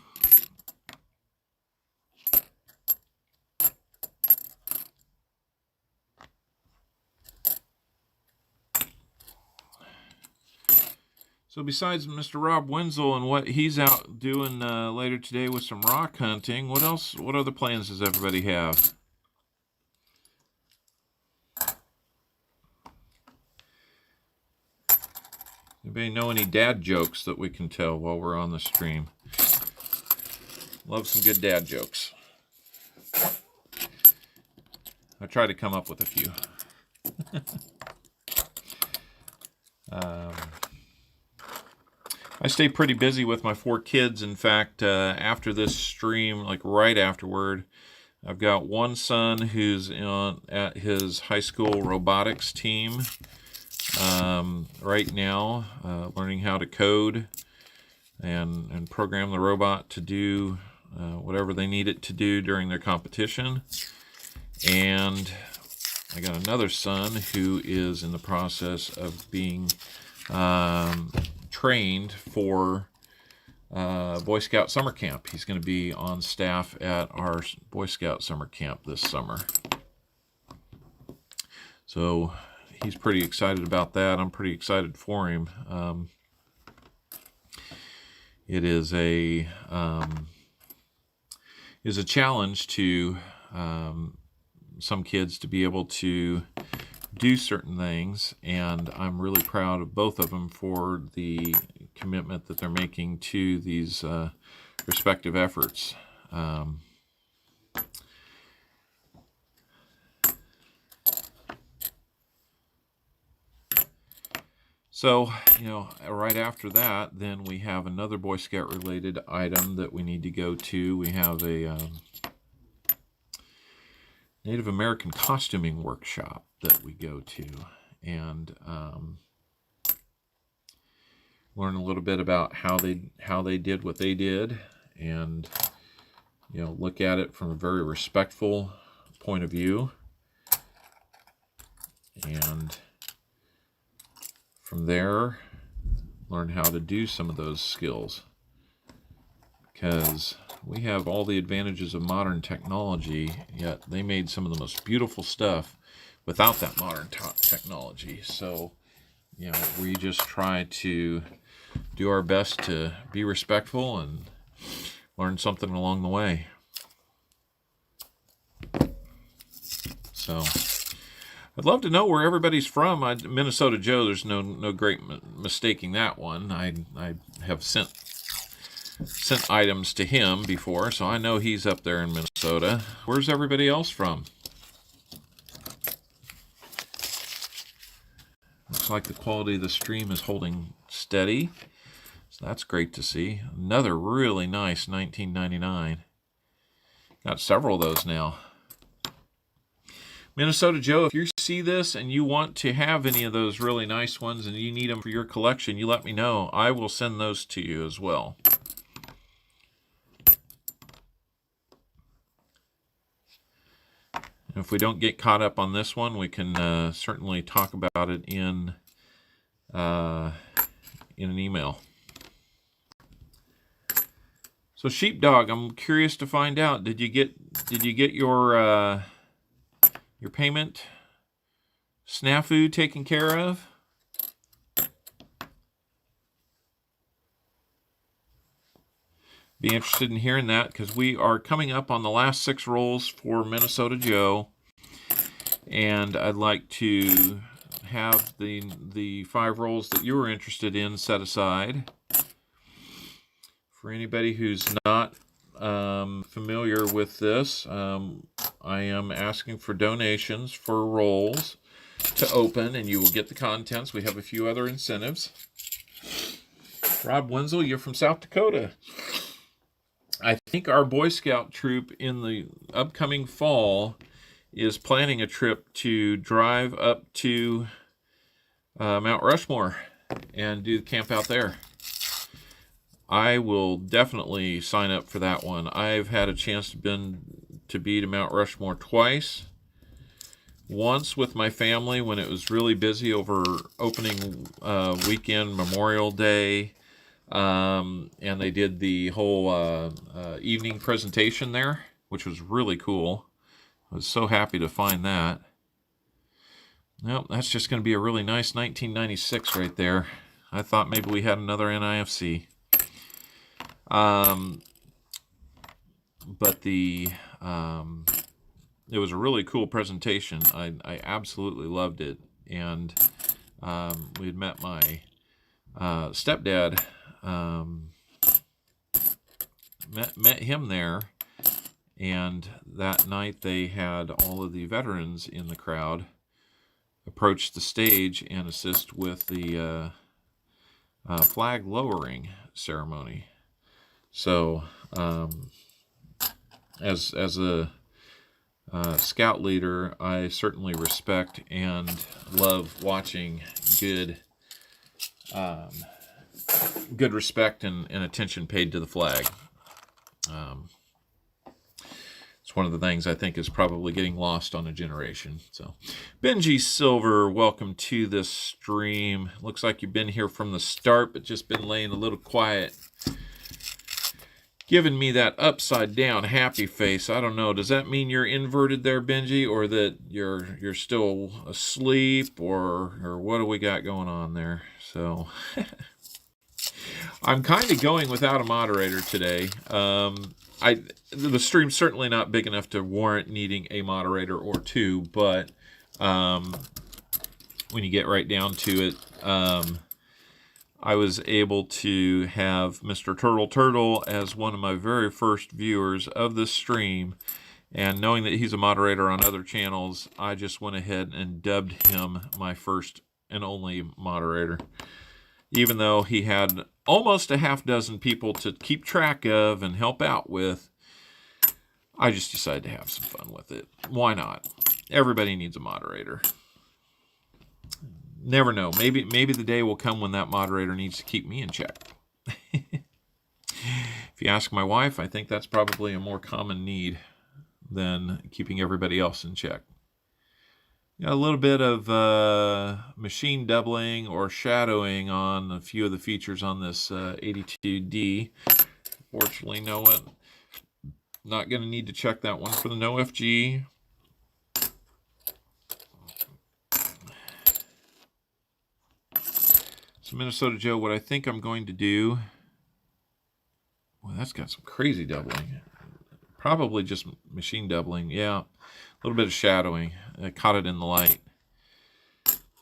So besides Mr. Rob Wenzel and what he's out doing later today with some rock hunting, what else? What other plans does everybody have? Anybody know any dad jokes that we can tell while we're on the stream? Love some good dad jokes. I try to come up with a few. I stay pretty busy with my 4 kids. In fact, after this stream, like right afterward, I've got one son who's at his high school robotics team right now, learning how to code and program the robot to do whatever they need it to do during their competition. And I got another son who is in the process of being trained for Boy Scout summer camp. He's going to be on staff at our Boy Scout summer camp this summer. So he's pretty excited about that. I'm pretty excited for him. It is a challenge to some kids to be able to do certain things, and I'm really proud of both of them for the commitment that they're making to these respective efforts. So, right after that, then we have another Boy Scout related item that we need to go to. We have a Native American costuming workshop that we go to, and learn a little bit about how they did what they did, and look at it from a very respectful point of view, and from there learn how to do some of those skills, because we have all the advantages of modern technology, yet they made some of the most beautiful stuff without that modern technology. So, we just try to do our best to be respectful and learn something along the way. So, I'd love to know where everybody's from. Minnesota Joe, there's no great mistaking that one. I have sent items to him before, so I know he's up there in Minnesota. Where's everybody else from? Looks like the quality of the stream is holding steady, so that's great to see. Another really nice 1999. Got several of those now. Minnesota Joe, if you see this and you want to have any of those really nice ones and you need them for your collection, you let me know. I will send those to you as well. If we don't get caught up on this one, we can certainly talk about it in an email. So Sheepdog, I'm curious to find out, did you get your payment snafu taken care of? Be interested in hearing that, because we are coming up on the last 6 rolls for Minnesota Joe, and I'd like to have the 5 rolls that you were interested in set aside. For anybody who's not familiar with this, I am asking for donations for rolls to open, and you will get the contents. We have a few other incentives. Rob Wenzel, you're from South Dakota. I think our Boy Scout troop in the upcoming fall is planning a trip to drive up to Mount Rushmore and do the camp out there. I will definitely sign up for that one. I've had a chance to be to Mount Rushmore twice. Once with my family when it was really busy over opening weekend, Memorial Day, and they did the whole evening presentation there, which was really cool. I was so happy to find that. Well, that's just going to be a really nice 1996 right there. I thought maybe we had another NIFC. But it was a really cool presentation. I absolutely loved it. And we had met my stepdad, met him there. And that night they had all of the veterans in the crowd approach the stage and assist with the flag lowering ceremony. So, as a scout leader, I certainly respect and love watching good respect and attention paid to the flag. It's one of the things I think is probably getting lost on a generation. So, Benji Silver, welcome to this stream. Looks like you've been here from the start, but just been laying a little quiet. Giving me that upside down happy face. I don't know. Does that mean you're inverted there, Benji, or that you're still asleep, or what do we got going on there? So I'm kind of going without a moderator today. The stream's certainly not big enough to warrant needing a moderator or two, but when you get right down to it, I was able to have Mr. Turtle as one of my very first viewers of this stream, and knowing that he's a moderator on other channels, I just went ahead and dubbed him my first and only moderator. Even though he had almost a half dozen people to keep track of and help out with, I just decided to have some fun with it. Why not? Everybody needs a moderator. Never know. Maybe the day will come when that moderator needs to keep me in check. If you ask my wife, I think that's probably a more common need than keeping everybody else in check. Got a little bit of machine doubling or shadowing on a few of the features on this 82D. Fortunately, not going to need to check that one for the no FG. So Minnesota Joe, what I think I'm going to do, well, that's got some crazy doubling. Probably just machine doubling. Yeah, a little bit of shadowing. I caught it in the light.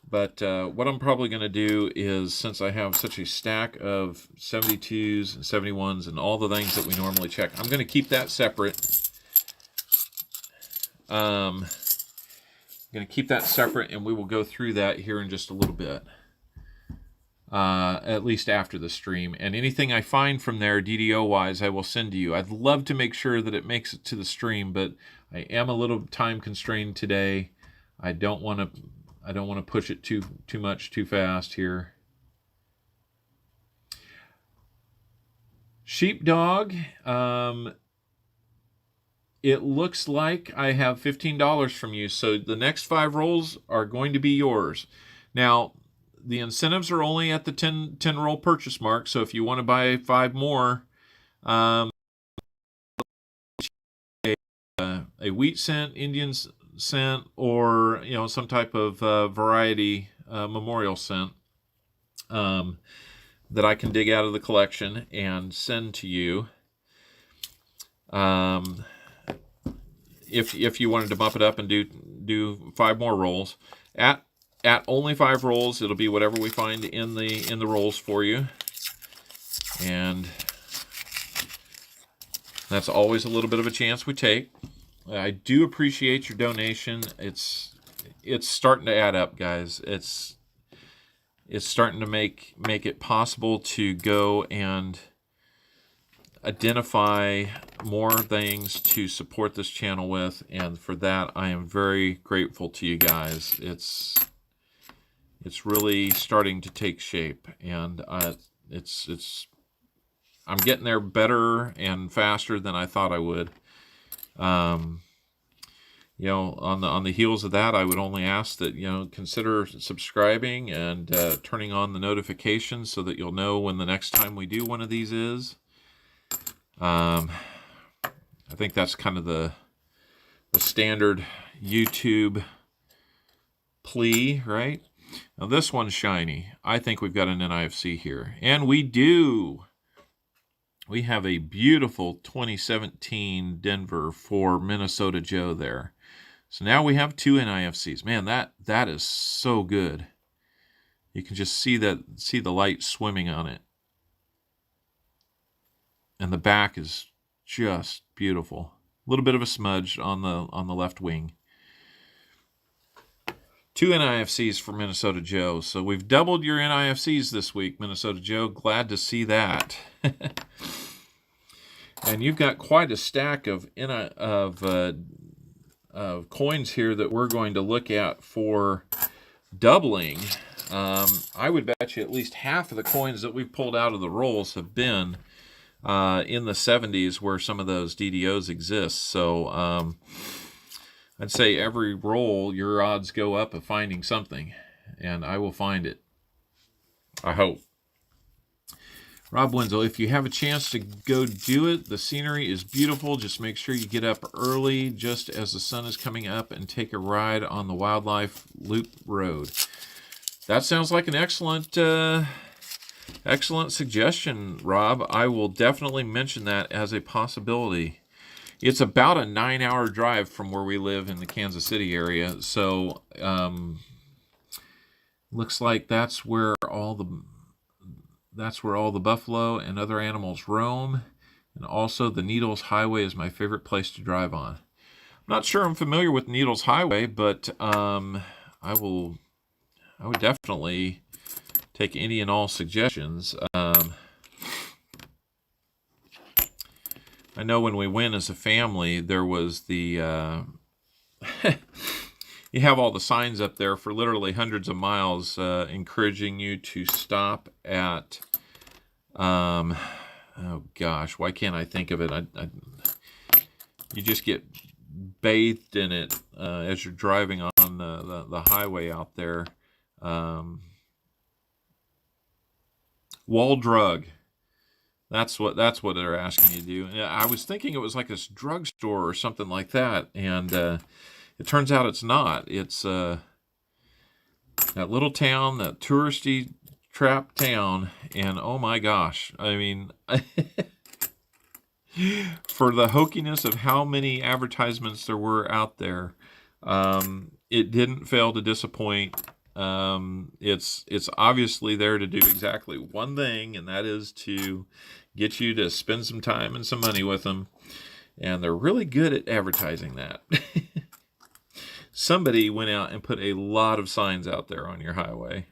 But what I'm probably going to do is, since I have such a stack of 72s and 71s and all the things that we normally check, I'm going to keep that separate. I'm going to keep that separate, and we will go through that here in just a little bit. At least after the stream. And anything I find from there, DDO-wise, I will send to you. I'd love to make sure that it makes it to the stream, but I am a little time constrained today. I don't want to push it too much too fast here. Sheepdog, it looks like I have $15 from you, so the next 5 rolls are going to be yours. Now, the incentives are only at the 10 roll purchase mark, so if you want to buy 5 more, a wheat scent, Indian scent, or some type of variety memorial scent that I can dig out of the collection and send to you. If you wanted to bump it up and do 5 more rolls, at only 5 rolls, it'll be whatever we find in the rolls for you, and that's always a little bit of a chance we take. I do appreciate your donation. It's starting to add up, guys. It's starting to make it possible to go and identify more things to support this channel with, and for that I am very grateful to you guys. It's really starting to take shape, and I'm getting there better and faster than I thought I would. You know, on the heels of that, I would only ask that, you know, consider subscribing and turning on the notifications so that you'll know when the next time we do one of these is. I think that's kind of the standard YouTube plea, right? Now this one's shiny. I think we've got an NIFC here, and we do. We have a beautiful 2017 Denver for Minnesota Joe there. So now we have 2 NIFCs. Man, that is so good. You can just see the light swimming on it. And the back is just beautiful. A little bit of a smudge on the left wing. 2 NIFCs for Minnesota Joe. So we've doubled your NIFCs this week, Minnesota Joe. Glad to see that. And you've got quite a stack of coins here that we're going to look at for doubling. I would bet you at least half of the coins that we've pulled out of the rolls have been in the 70s, where some of those DDOs exist. So I'd say every roll your odds go up of finding something, and I will find it, I hope. Rob Wenzel, if you have a chance to go do it, the scenery is beautiful. Just make sure you get up early just as the sun is coming up and take a ride on the Wildlife Loop Road. That sounds like an excellent suggestion, Rob. I will definitely mention that as a possibility. It's about a 9-hour drive from where we live in the Kansas City area, so looks like that's where all the buffalo and other animals roam, and also the Needles Highway is my favorite place to drive on. I'm not sure I'm familiar with Needles Highway, but I would definitely take any and all suggestions. I know when we went as a family, there was the you have all the signs up there for literally hundreds of miles encouraging you to stop at oh gosh, why can't I think of it? You just get bathed in it as you're driving on the highway out there. Wall drug. That's what they're asking you to do. I was thinking it was like this drugstore or something like that, and it turns out it's not. It's that little town, that touristy trap town, and oh my gosh, I mean, for the hokiness of how many advertisements there were out there, it didn't fail to disappoint. It's obviously there to do exactly one thing, and that is to get you to spend some time and some money with them, and they're really good at advertising that. Somebody went out and put a lot of signs out there on your highway.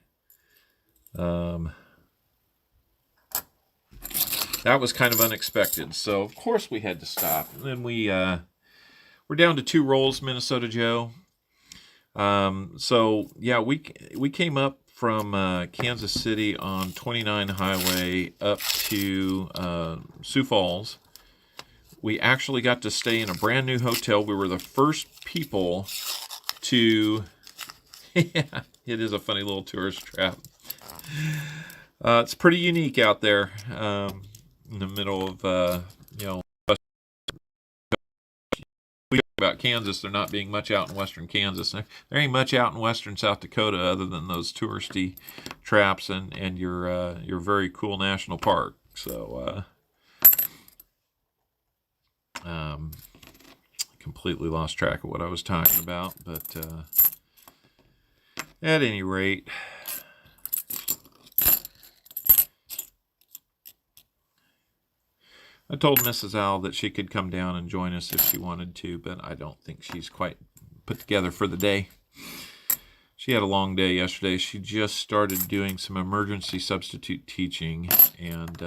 That was kind of unexpected, so of course we had to stop. And then we're down to 2 rolls, Minnesota Joe. So yeah, we came up from Kansas City on 29 Highway up to Sioux Falls. We actually got to stay in a brand new hotel. We were the first people to yeah, it is a funny little tourist trap. It's pretty unique out there in the middle of you know, we talk about Kansas, there not being much out in western Kansas. There ain't much out in western South Dakota other than those touristy traps and your very cool national park. So Completely lost track of what I was talking about, but at any rate, I told Mrs. Owl that she could come down and join us if she wanted to, but I don't think she's quite put together for the day. She had a long day yesterday. She just started doing some emergency substitute teaching, and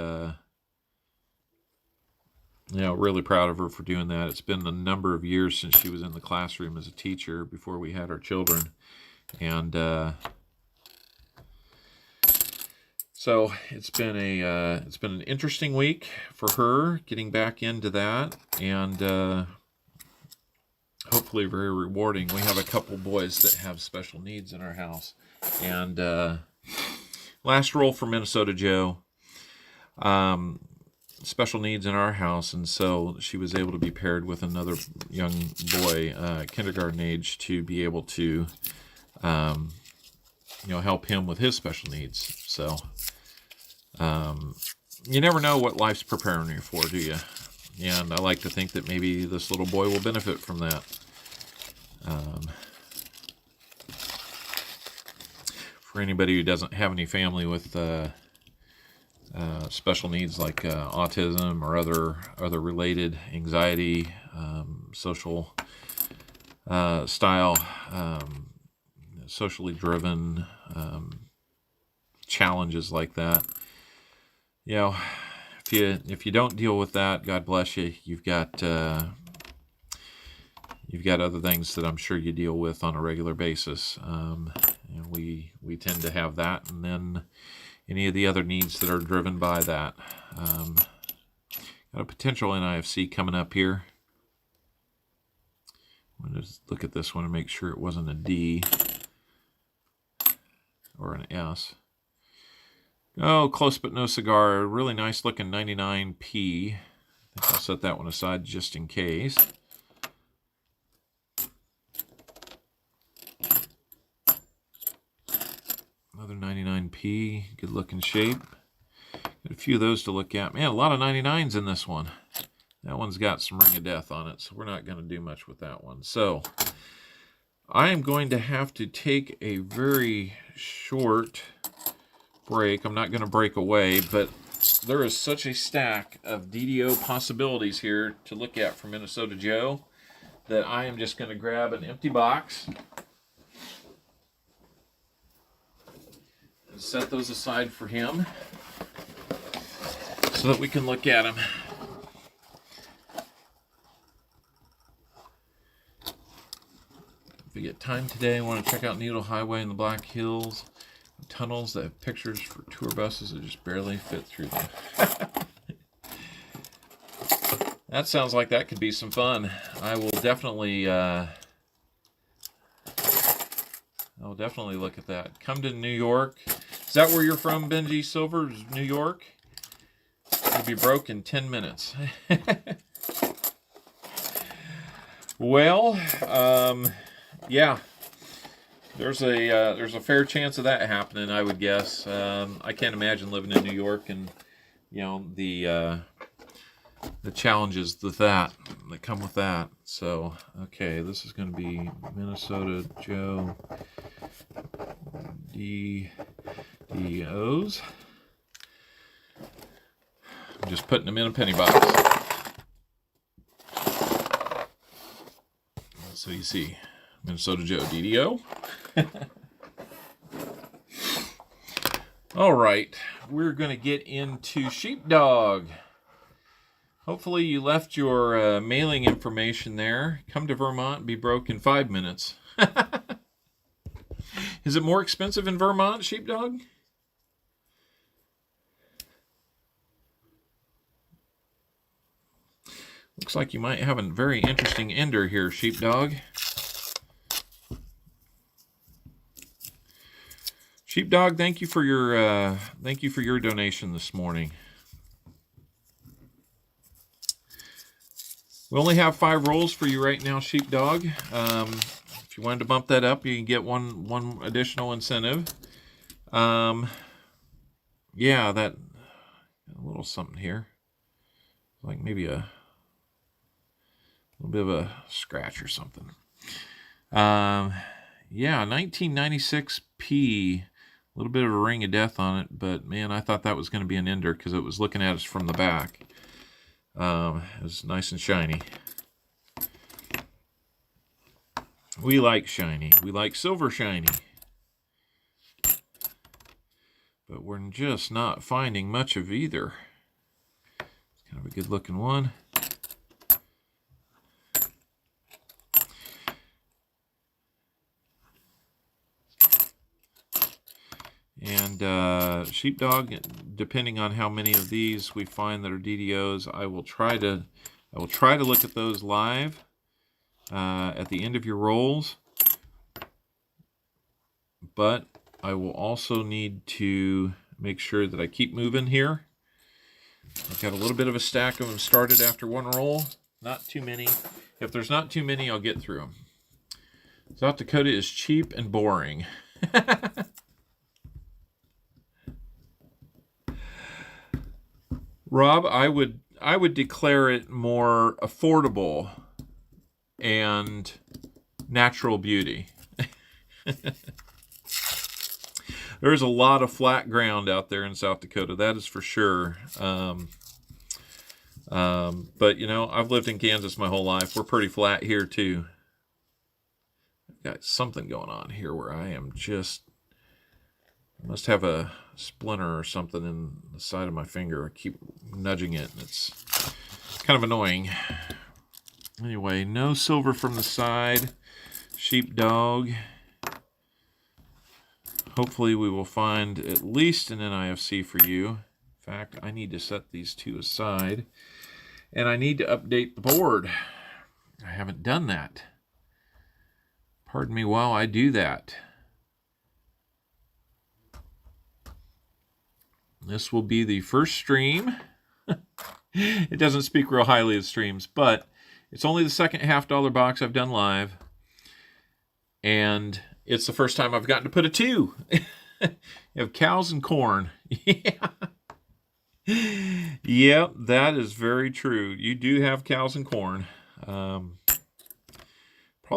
really proud of her for doing that. It's been a number of years since she was in the classroom as a teacher before we had our children, and so it's been an interesting week for her getting back into that, and hopefully very rewarding. We have a couple boys that have special needs in our house, and last roll for Minnesota Joe. Special needs in our house, and so she was able to be paired with another young boy, kindergarten age, to be able to help him with his special needs. So you never know what life's preparing you for, do you? And I like to think that maybe this little boy will benefit from that. For anybody who doesn't have any family with special needs like autism or other related anxiety, social style, socially driven challenges like that. If you don't deal with that, God bless you. You've got other things that I'm sure you deal with on a regular basis. We tend to have that, and then any of the other needs that are driven by that. Got a potential NIFC coming up here. I'm going to just look at this one and make sure it wasn't a D or an S. Oh, close but no cigar. Really nice looking 99P. I think I'll set that one aside just in case. Another 99P, good looking shape. Got a few of those to look at. Man, a lot of 99s in this one. That one's got some ring of death on it, so we're not going to do much with that one. So I am going to have to take a very short break. I'm not going to break away, but there is such a stack of DDO possibilities here to look at for Minnesota Joe that I am just going to grab an empty box and set those aside for him so that we can look at them. If we get time today, I want to check out Needle Highway and the Black Hills. Tunnels that have pictures for tour buses that just barely fit through them. That sounds like that could be some fun. I will definitely look at that. Come to New York. Is that where you're from, Benji Silver? New York? You'll be broke in 10 minutes. Well, yeah. There's a fair chance of that happening, I would guess. I can't imagine living in New York and the challenges that come with that. So okay, this is going to be Minnesota Joe DDOs. I'm just putting them in a penny box. So you see, Minnesota Joe DDO. All right, we're going to get into Sheepdog. Hopefully you left your mailing information there. Come to Vermont and be broke in 5 minutes. Is it more expensive in Vermont, Sheepdog? Looks like you might have a very interesting ender here, Sheepdog. Sheepdog, thank you for your donation this morning. We only have 5 rolls for you right now, Sheepdog. If you wanted to bump that up, you can get one additional incentive. Yeah, that a little something here, like maybe a A little bit of a scratch or something. Yeah, 1996 P. A little bit of a ring of death on it, but man, I thought that was going to be an ender because it was looking at us from the back. It was nice and shiny. We like shiny. We like silver shiny. But we're just not finding much of either. It's kind of a good looking one. And sheepdog, depending on how many of these we find that are DDOs, I will try to look at those live at the end of your rolls. But I will also need to make sure that I keep moving here. I've got a little bit of a stack of them started after one roll. Not too many. If there's not too many, I'll get through them. South Dakota is cheap and boring. Rob, I would declare it more affordable and natural beauty. There's a lot of flat ground out there in South Dakota, that is for sure. But you know, I've lived in Kansas my whole life. We're pretty flat here too. I've got something going on here where I am just must have a splinter or something in the side of my finger. I keep nudging it, and it's kind of annoying. Anyway, no silver from the side. Sheepdog. Hopefully we will find at least an NIFC for you. In fact, I need to set these two aside. And I need to update the board. I haven't done that. Pardon me while I do that. This will be the first stream. It doesn't speak real highly of streams, but it's only the second $50 box I've done live. And it's the first time I've gotten to put a 2. You have cows and corn. Yeah. Yep, that is very true. You do have cows and corn. Probably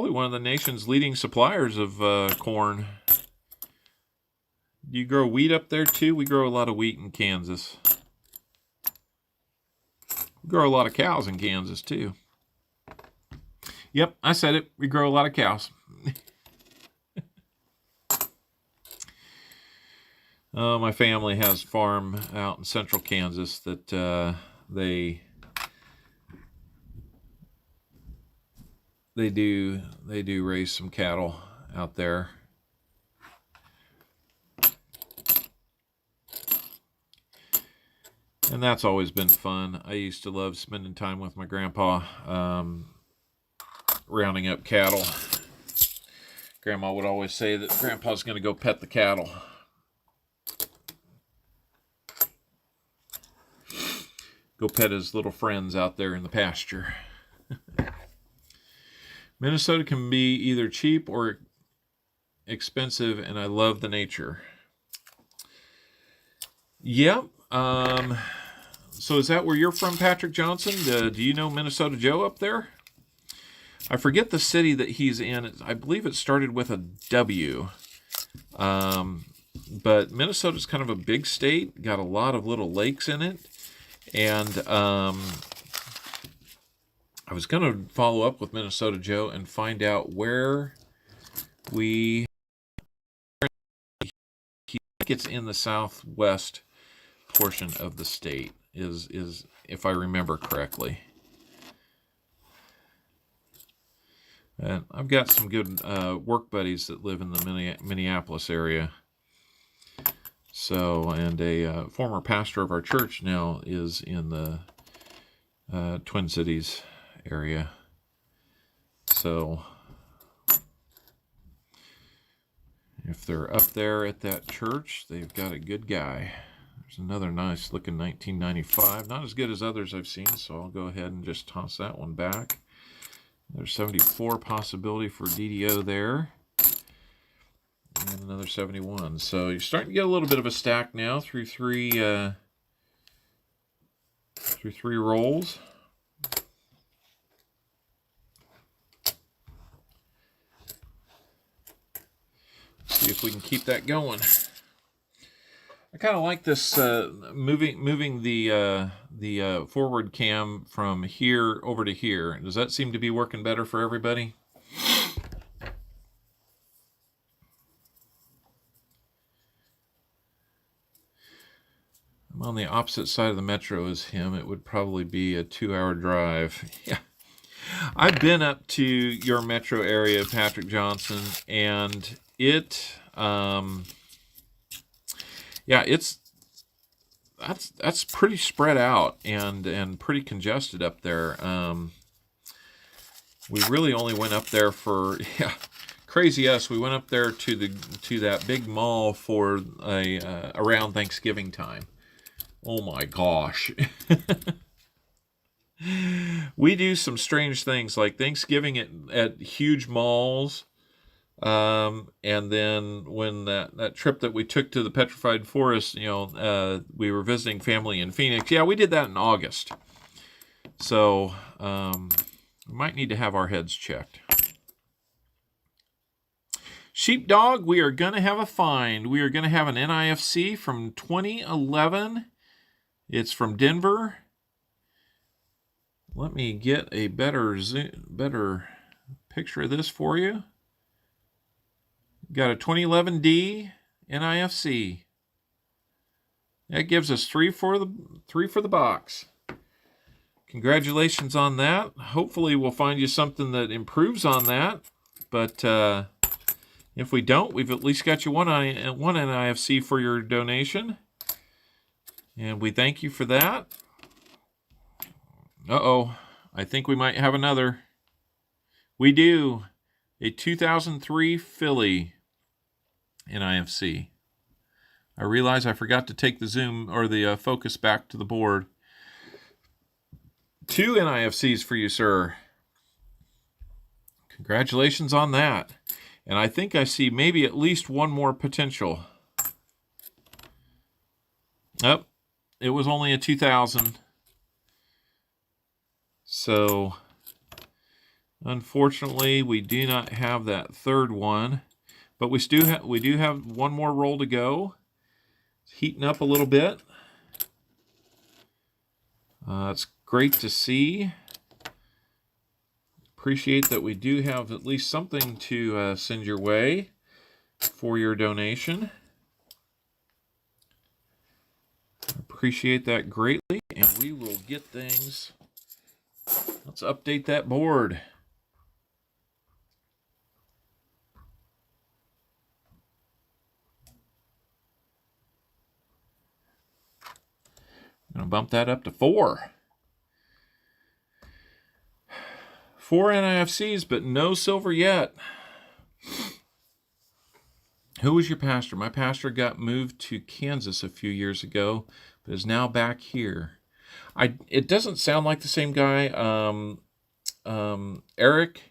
one of the nation's leading suppliers of corn. Do you grow wheat up there too? We grow a lot of wheat in Kansas. We grow a lot of cows in Kansas too. Yep, I said it. We grow a lot of cows. My family has a farm out in central Kansas that they do raise some cattle out there. And that's always been fun. I used to love spending time with my grandpa, rounding up cattle. Grandma would always say that Grandpa's going to go pet the cattle. Go pet his little friends out there in the pasture. Minnesota can be either cheap or expensive, and I love the nature. Yep. So is that where you're from, Patrick Johnson? Do you know Minnesota Joe up there? I forget the city that he's in. I believe it started with a W. But Minnesota's kind of a big state, got a lot of little lakes in it. And I was going to follow up with Minnesota Joe and find out where I think it's in the southwest portion of the state, is if I remember correctly. And I've got some good work buddies that live in the Minneapolis area. So, and a former pastor of our church now is in the Twin Cities area. So, if they're up there at that church, they've got a good guy. There's another nice looking 1995. Not as good as others I've seen, so I'll go ahead and just toss that one back. There's 74 possibility for DDO there. And another 71. So you're starting to get a little bit of a stack now through three rolls. See if we can keep that going. I kind of like this moving the forward cam from here over to here. Does that seem to be working better for everybody? I'm on the opposite side of the metro as him. It would probably be a 2-hour drive. Yeah. I've been up to your metro area, Patrick Johnson, and it, yeah, that's pretty spread out and pretty congested up there. We really only went up there for, yeah, crazy us. We went up there to that big mall for around Thanksgiving time. Oh my gosh. We do some strange things like Thanksgiving at huge malls. And then when that trip that we took to the Petrified Forest, we were visiting family in Phoenix. Yeah, we did that in August. So we might need to have our heads checked. Sheepdog, we are going to have a find. We are going to have an NIFC from 2011. It's from Denver. Let me get a better picture of this for you. Got a 2011D NIFC. That gives us three for the box. Congratulations on that. Hopefully we'll find you something that improves on that. But if we don't, we've at least got you one NIFC for your donation. And we thank you for that. Uh-oh. I think we might have another. We do. A 2003 Philly NIFC. I realize I forgot to take the zoom or the focus back to the board. 2 NIFCs for you, sir. Congratulations on that. And I think I see maybe at least one more potential. Oh, it was only a 2000. So, unfortunately, we do not have that third one. But we do have one more roll to go. It's heating up a little bit. It's great to see. Appreciate that we do have at least something to send your way for your donation. Appreciate that greatly, and we will get things. Let's update that board. I'm going to bump that up to 4. 4 NIFCs, but no silver yet. Who was your pastor? My pastor got moved to Kansas a few years ago, but is now back here. It doesn't sound like the same guy. Eric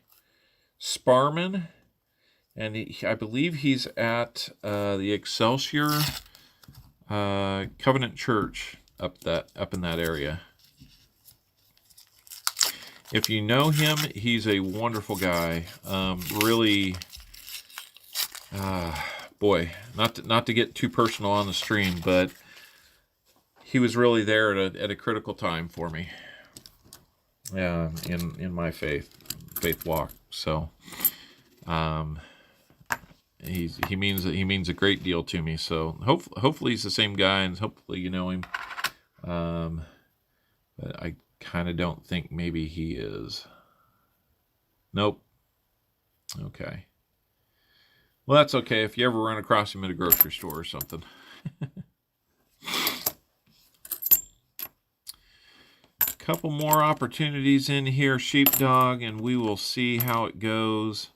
Sparman, and I believe he's at the Excelsior Covenant Church up in that area. If you know him, he's a wonderful guy. Really, boy, not to get too personal on the stream, but he was really there at a critical time for me. In my faith walk. So, he means a great deal to me. So hopefully he's the same guy, and hopefully you know him. But I kind of don't think maybe he is. Nope. Okay. Well, that's okay if you ever run across him at a grocery store or something. Couple more opportunities in here, Sheepdog, and we will see how it goes.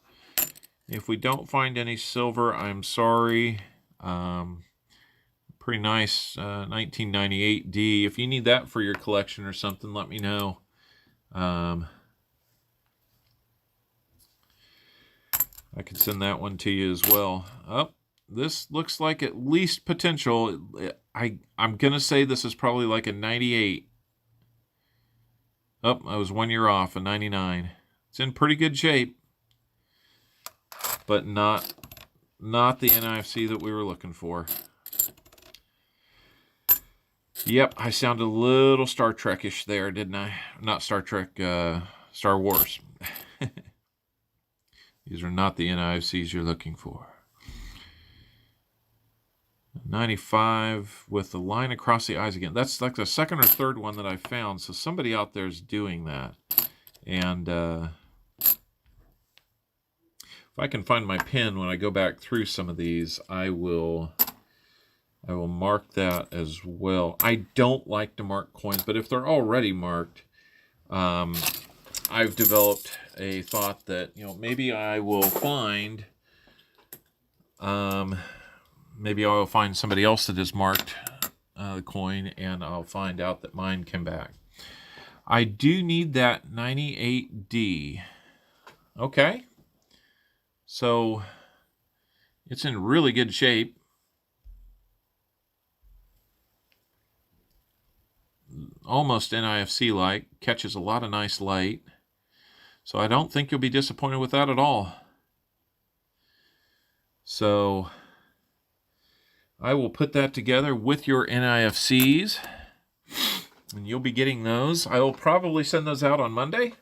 If we don't find any silver, I'm sorry. Pretty nice 1998 D. If you need that for your collection or something, let me know. I can send that one to you as well. Oh, this looks like at least potential. I'm going to say this is probably like a 98. Oh, I was 1 year off, a 99. It's in pretty good shape, but not not the NIFC that we were looking for. Yep, I sounded a little Star Trek-ish there, didn't I? Not Star Trek, Star Wars. These are not the NIFCs you're looking for. 95 with the line across the eyes again. That's like the second or third one that I found. So somebody out there is doing that. And if I can find my pen when I go back through some of these, I will mark that as well. I don't like to mark coins, but if they're already marked, I've developed a thought that, you know, maybe I will find somebody else that has marked the coin, and I'll find out that mine came back. I do need that 98D. Okay. So it's in really good shape. Almost NIFC-like. Catches a lot of nice light. So I don't think you'll be disappointed with that at all. So I will put that together with your NIFCs, and you'll be getting those. I will probably send those out on Monday.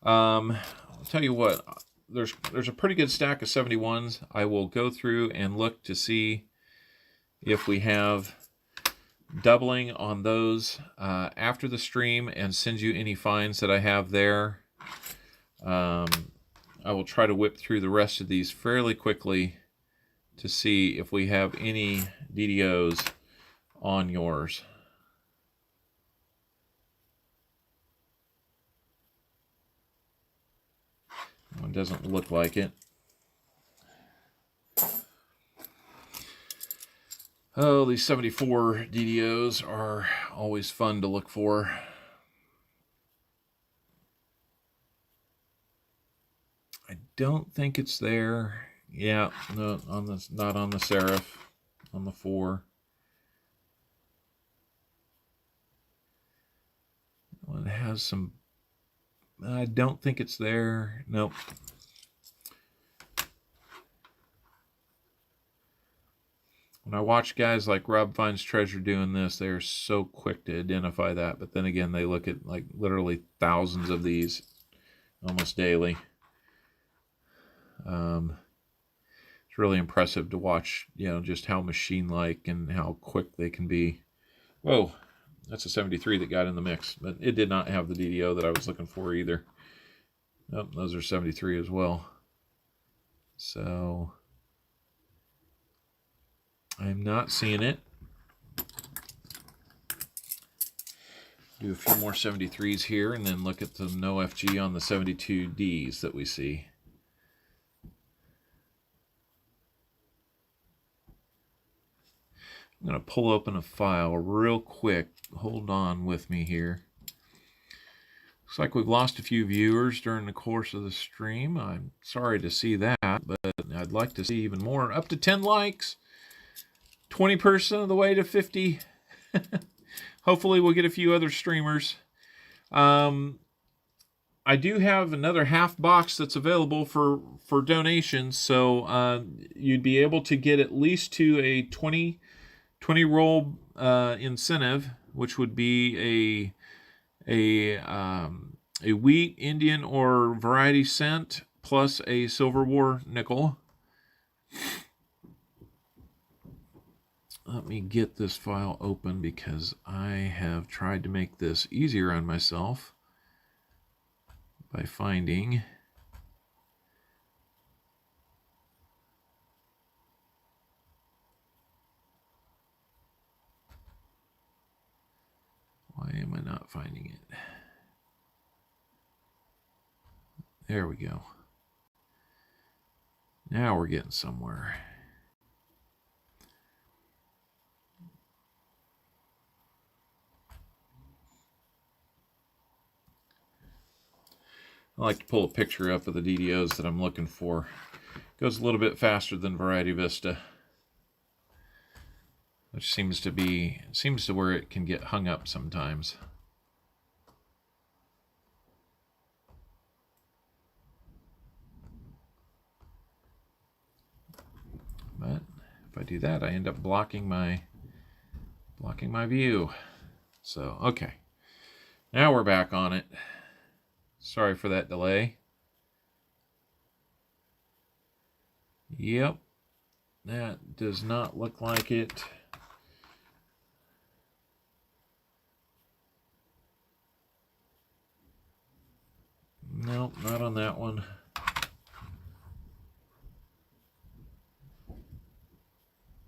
I'll tell you what, there's a pretty good stack of 71s. I will go through and look to see if we have doubling on those after the stream and send you any finds that I have there. I will try to whip through the rest of these fairly quickly to see if we have any DDOs on yours. One doesn't look like it. Oh, these 74 DDOs are always fun to look for. I don't think it's there. Yeah, no, not on the Seraph, on the 4. Well, it has some. I don't think it's there. Nope. When I watch guys like Rob Finds Treasure doing this, they're so quick to identify that. But then again, they look at like literally thousands of these almost daily. It's really impressive to watch, you know, just how machine-like and how quick they can be. Whoa, that's a 73 that got in the mix, but it did not have the DDO that I was looking for either. Nope, those are 73 as well. So I'm not seeing it. Do a few more 73s here and then look at the no FG on the 72Ds that we see. I'm going to pull open a file real quick. Hold on with me here. Looks like we've lost a few viewers during the course of the stream. I'm sorry to see that, but I'd like to see even more. Up to 10 likes. 20% of the way to 50. Hopefully we'll get a few other streamers. I do have another half box that's available for donations, so you'd be able to get at least to a 20 roll incentive, which would be a wheat, Indian, or variety cent plus a Silver War nickel. Let me get this file open because I have tried to make this easier on myself by finding why am I not finding it? There we go. Now we're getting somewhere. I like to pull a picture up of the DDOs that I'm looking for. It goes a little bit faster than Variety Vista, which seems to where it can get hung up sometimes. If I do that, I end up blocking my view. So, okay. Now we're back on it. Sorry for that delay. Yep. That does not look like it. Nope, not on that one.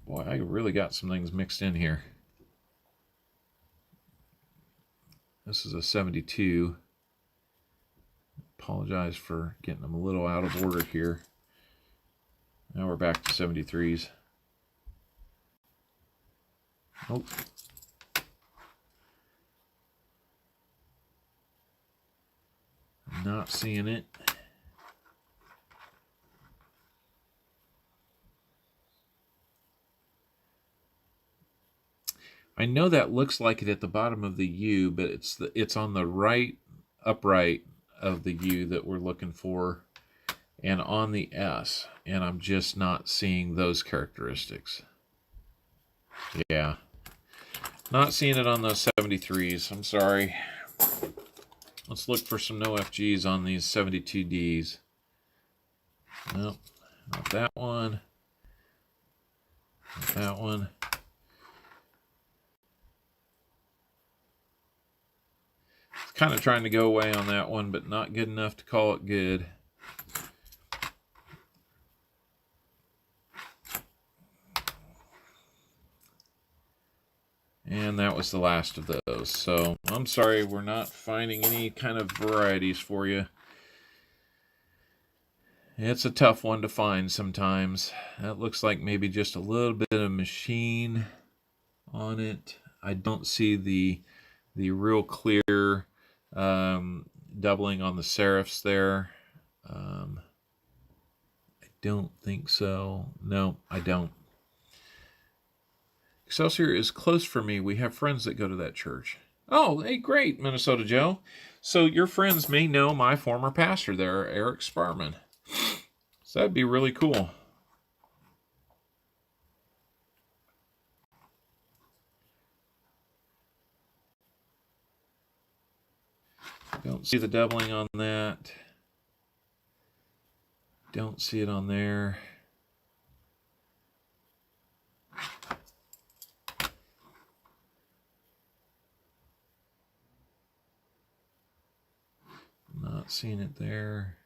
Boy, I really got some things mixed in here. This is a 72. Apologize for getting them a little out of order here. Now we're back to 73s. Nope. Not seeing it. I know that looks like it at the bottom of the U, but it's on the right upright of the U that we're looking for, and on the S, and I'm just not seeing those characteristics. Yeah, not seeing it on those 73s. I'm sorry. Let's look for some no FGs on these 72Ds. Nope, not that one. Not that one. Kind of trying to go away on that one, but not good enough to call it good. And that was the last of those. So I'm sorry we're not finding any kind of varieties for you. It's a tough one to find sometimes. That looks like maybe just a little bit of machine on it. I don't see the real clear doubling on the serifs there. I don't think so. No, I don't. Excelsior is close for me. We have friends that go to that church. Oh, hey, great, Minnesota Joe. So your friends may know my former pastor there, Eric Sparman. So that'd be really cool. Don't see the doubling on that. Don't see it on there. Not seeing it there.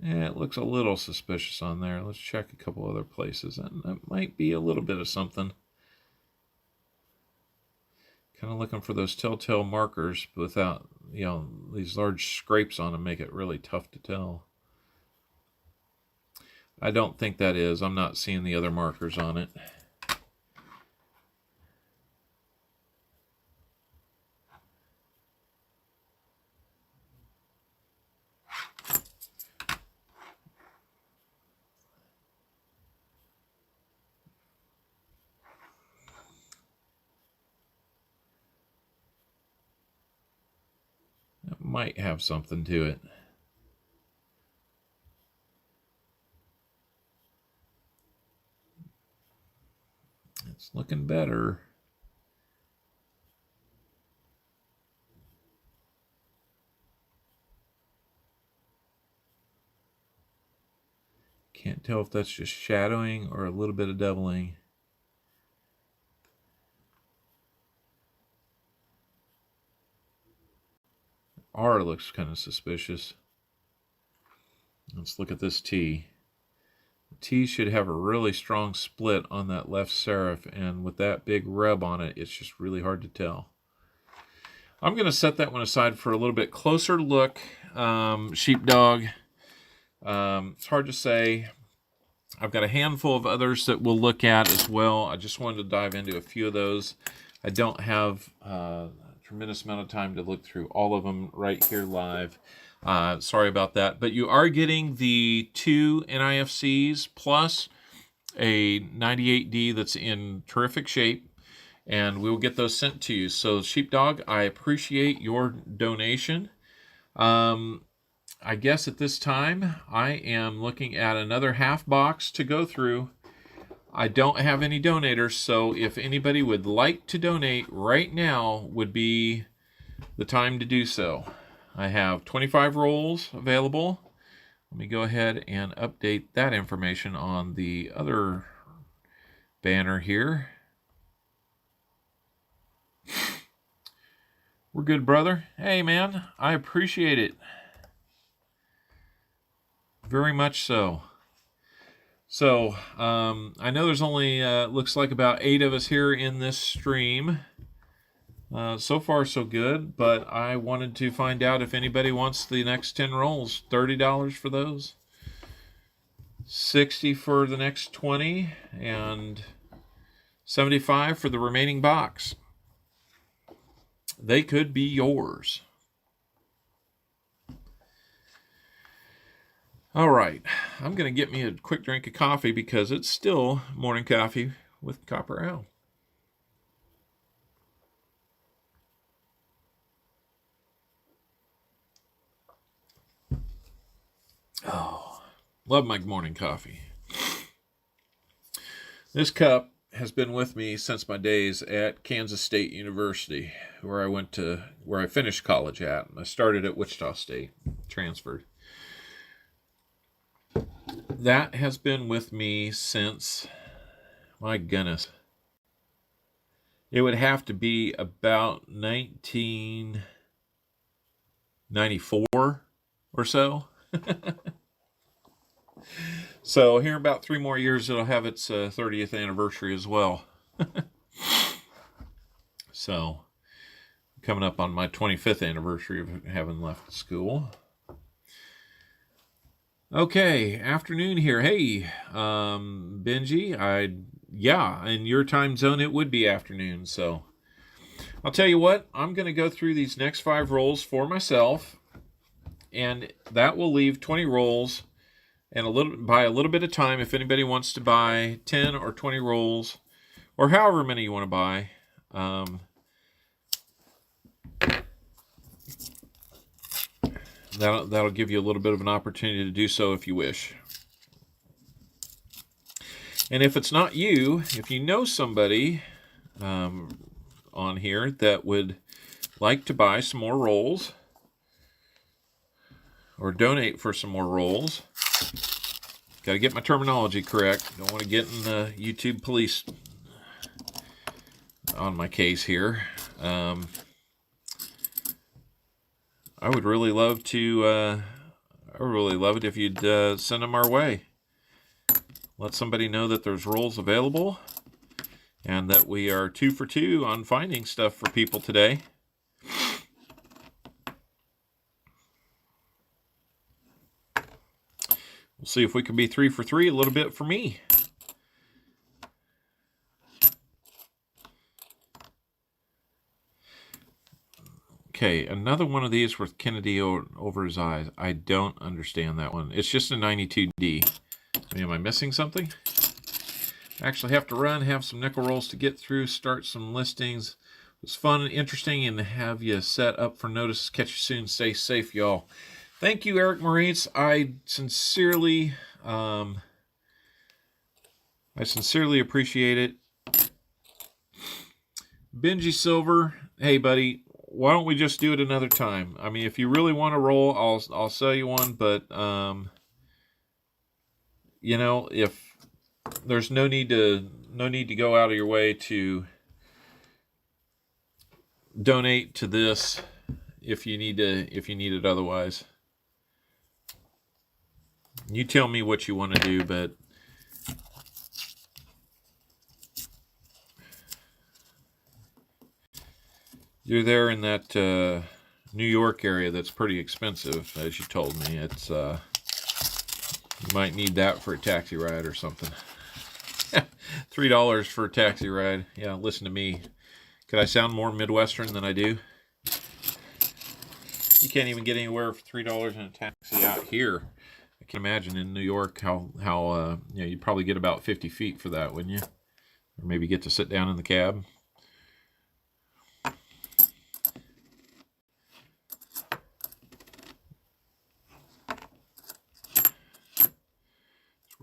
Yeah, it looks a little suspicious on there. Let's check a couple other places. That might be a little bit of something. Kind of looking for those telltale markers without, these large scrapes on them make it really tough to tell. I don't think that is. I'm not seeing the other markers on it. That might have something to it. It's looking better. Can't tell if that's just shadowing or a little bit of doubling. R looks kind of suspicious. Let's look at this T. The T should have a really strong split on that left serif, and with that big rub on it, it's just really hard to tell. I'm going to set that one aside for a little bit closer look. Sheepdog. It's hard to say. I've got a handful of others that we'll look at as well. I just wanted to dive into a few of those. I don't have a tremendous amount of time to look through all of them right here live. Sorry about that. But you are getting the 2 NIFCs plus a 98D that's in terrific shape, and we will get those sent to you. So Sheepdog, I appreciate your donation. I guess at this time, I am looking at another half box to go through. I don't have any donators, so if anybody would like to donate right now would be the time to do so. I have 25 rolls available. Let me go ahead and update that information on the other banner here. We're good, brother. Hey, man, I appreciate it. Very much so. So, I know there's only, looks like about 8 of us here in this stream. So far, so good, but I wanted to find out if anybody wants the next 10 rolls. $30 for those. $60 for the next 20, and $75 for the remaining box. They could be yours. All right, I'm going to get me a quick drink of coffee because it's still morning coffee with Copper Owl. Oh, love my morning coffee. This cup has been with me since my days at Kansas State University, where I finished college at. I started at Wichita State, transferred. That has been with me since, my goodness, it would have to be about 1994 or so. So here in about 3 more years, it'll have its 30th anniversary as well. So coming up on my 25th anniversary of having left school. Okay, afternoon here. Hey, Benji, yeah, in your time zone, it would be afternoon. So I'll tell you what, I'm going to go through these next 5 rolls for myself, and that will leave 20 rolls and buy a little bit of time if anybody wants to buy 10 or 20 rolls or however many you want to buy. That'll give you a little bit of an opportunity to do so if you wish. And if it's not you, if you know somebody on here that would like to buy some more rolls or donate for some more rolls, got to get my terminology correct. Don't want to get in the YouTube police on my case here. I would really love to. I would really love it if you'd send them our way. Let somebody know that there's rolls available, and that we are 2 for 2 on finding stuff for people today. We'll see if we can be 3 for 3 a little bit for me. Okay, another one of these with Kennedy over his eyes. I don't understand that one. It's just a 92D. I mean, am I missing something? I actually have to run, have some nickel rolls to get through, start some listings. It was fun and interesting, and have you set up for notice. Catch you soon. Stay safe, y'all. Thank you, Eric Moritz. I sincerely appreciate it. Benji Silver, hey buddy, why don't we just do it another time? I mean, if you really want to roll, I'll sell you one, but you know, if there's no need to go out of your way to donate to this if you need it otherwise. You tell me what you want to do, but you're there in that New York area that's pretty expensive, as you told me. It's you might need that for a taxi ride or something. $3 for a taxi ride. Yeah, listen to me. Could I sound more Midwestern than I do? You can't even get anywhere for $3 in a taxi out here. I can imagine in New York how you know, you'd probably get about 50 feet for that, wouldn't you? Or maybe get to sit down in the cab.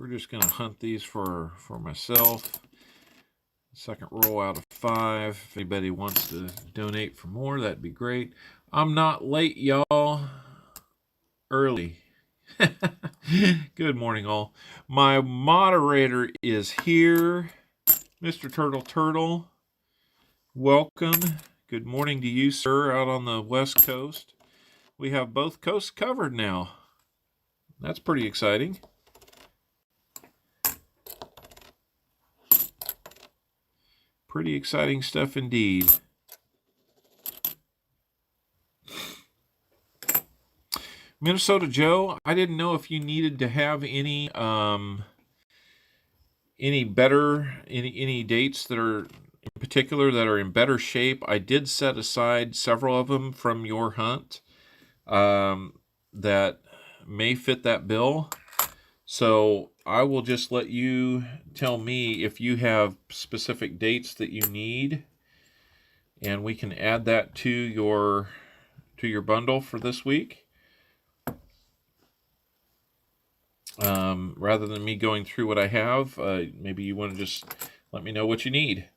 we're just going to hunt these for myself. Second roll out of 5. If anybody wants to donate for more, that'd be great. I'm not late, y'all. Early. Good morning, all. My moderator is here. Mr. Turtle. Welcome. Good morning to you, sir, out on the West Coast. We have both coasts covered now. That's pretty exciting. Pretty exciting stuff indeed. Minnesota Joe, I didn't know if you needed to have any dates that are in particular that are in better shape. I did set aside several of them from your hunt that may fit that bill. So I will just let you tell me if you have specific dates that you need, and we can add that to your bundle for this week. Rather than me going through what I have, maybe you want to just let me know what you need,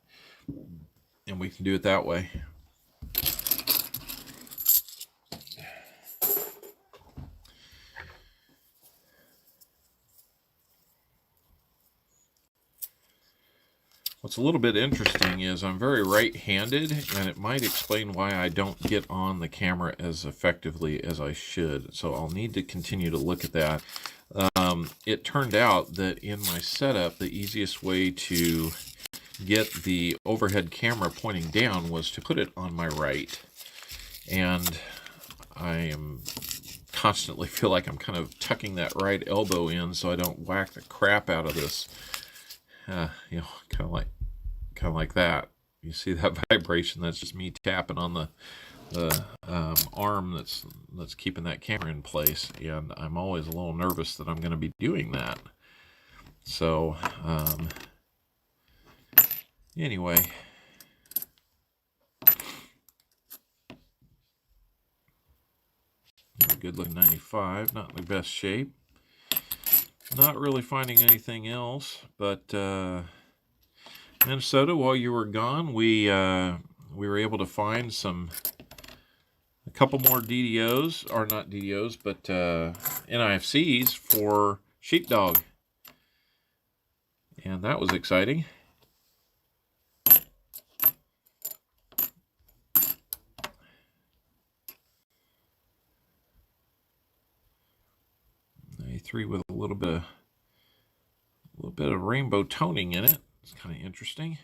and we can do it that way. What's a little bit interesting is I'm very right-handed, and it might explain why I don't get on the camera as effectively as I should. So I'll need to continue to look at that. It turned out that in my setup, the easiest way to get the overhead camera pointing down was to put it on my right. And I am constantly feel like I'm kind of tucking that right elbow in so I don't whack the crap out of this. Kind of like that. You see that vibration? That's just me tapping on the arm that's keeping that camera in place, and I'm always a little nervous that I'm going to be doing that. So anyway, good looking 95, not in the best shape. Not really finding anything else, but Minnesota, while you were gone, we were able to find a couple more DDOs, or not DDOs, but NIFCs for sheepdog, and that was exciting. A3 with a little bit of rainbow toning in it. It's kind of interesting.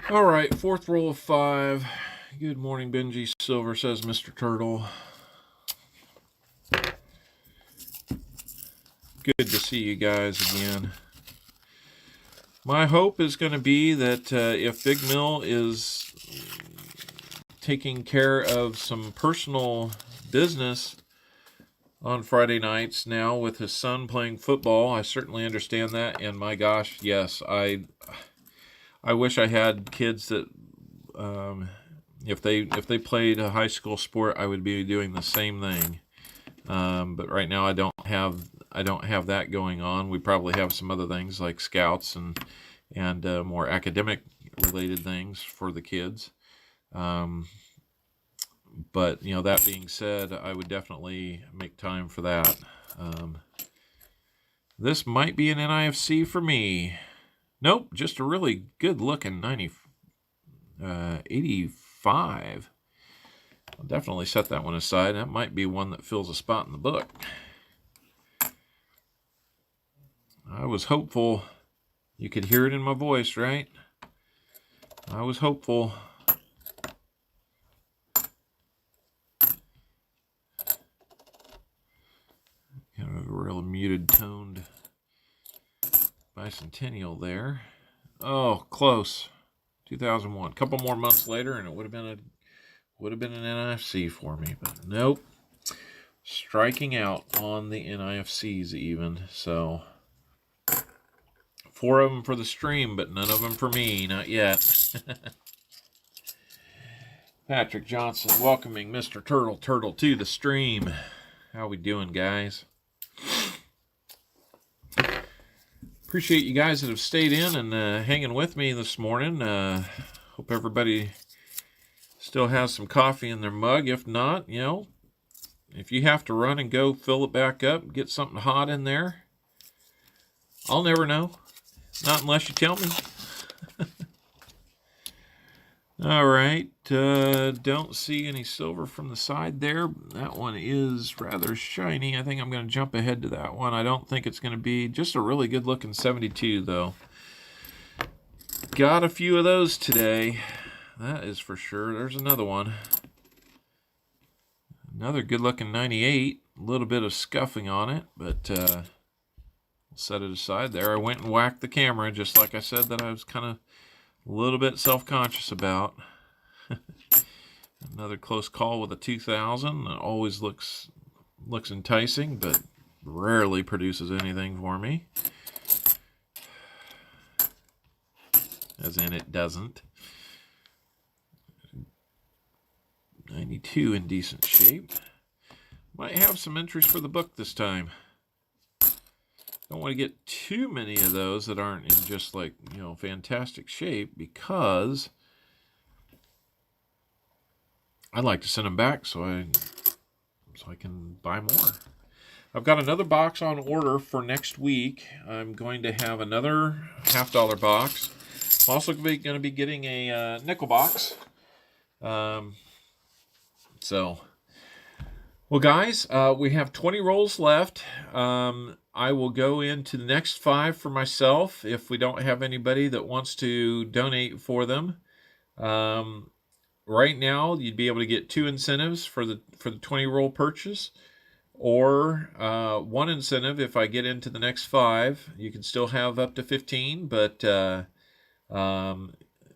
All right, fourth roll of 5. Good morning, Benji Silver, says Mr. Turtle. Good to see you guys again. My hope is going to be that if Big Mill is taking care of some personal business on Friday nights now with his son playing football, I certainly understand that. And my gosh, yes, I wish I had kids that if they played a high school sport, I would be doing the same thing. But right now I don't have that going on. We probably have some other things like scouts and more academic related things for the kids. But that being said, I would definitely make time for that. This might be an NIFC for me. Nope, just a really good looking 85. I'll definitely set that one aside. That might be one that fills a spot in the book. I was hopeful. You could hear it in my voice, right? I was hopeful. Kind of a real muted toned bicentennial there. Oh, close. 2001. A couple more months later, and it would have been an NIFC for me, but nope. Striking out on the NIFCs even. So 4 of them for the stream, but none of them for me, not yet. Patrick Johnson welcoming Mr. Turtle to the stream. How we doing, guys? Appreciate you guys that have stayed in and hanging with me this morning. Hope everybody still has some coffee in their mug. If not, you know, if you have to run and go fill it back up, get something hot in there, I'll never know. Not unless you tell me. All right. Don't see any silver from the side there. That one is rather shiny. I think I'm going to jump ahead to that one. I don't think it's going to be just a really good looking 72 though. Got a few of those today. That is for sure. There's another one. Another good looking 98. A little bit of scuffing on it, but we'll set it aside there. I went and whacked the camera just like I said that I was kind of a little bit self-conscious about. Another close call with a 2000. It always looks enticing, but rarely produces anything for me. As in, it doesn't. 92 in decent shape. Might have some entries for the book this time. Don't want to get too many of those that aren't in just like, you know, fantastic shape, because I'd like to send them back so I can buy more. I've got another box on order for next week. I'm going to have another $50 box. I'm also going to be getting a nickel box. Well, guys, we have 20 rolls left. I will go into the next 5 for myself if we don't have anybody that wants to donate for them. Right now, you'd be able to get 2 incentives for the 20 roll purchase, or 1 incentive if I get into the next 5. You can still have up to 15, but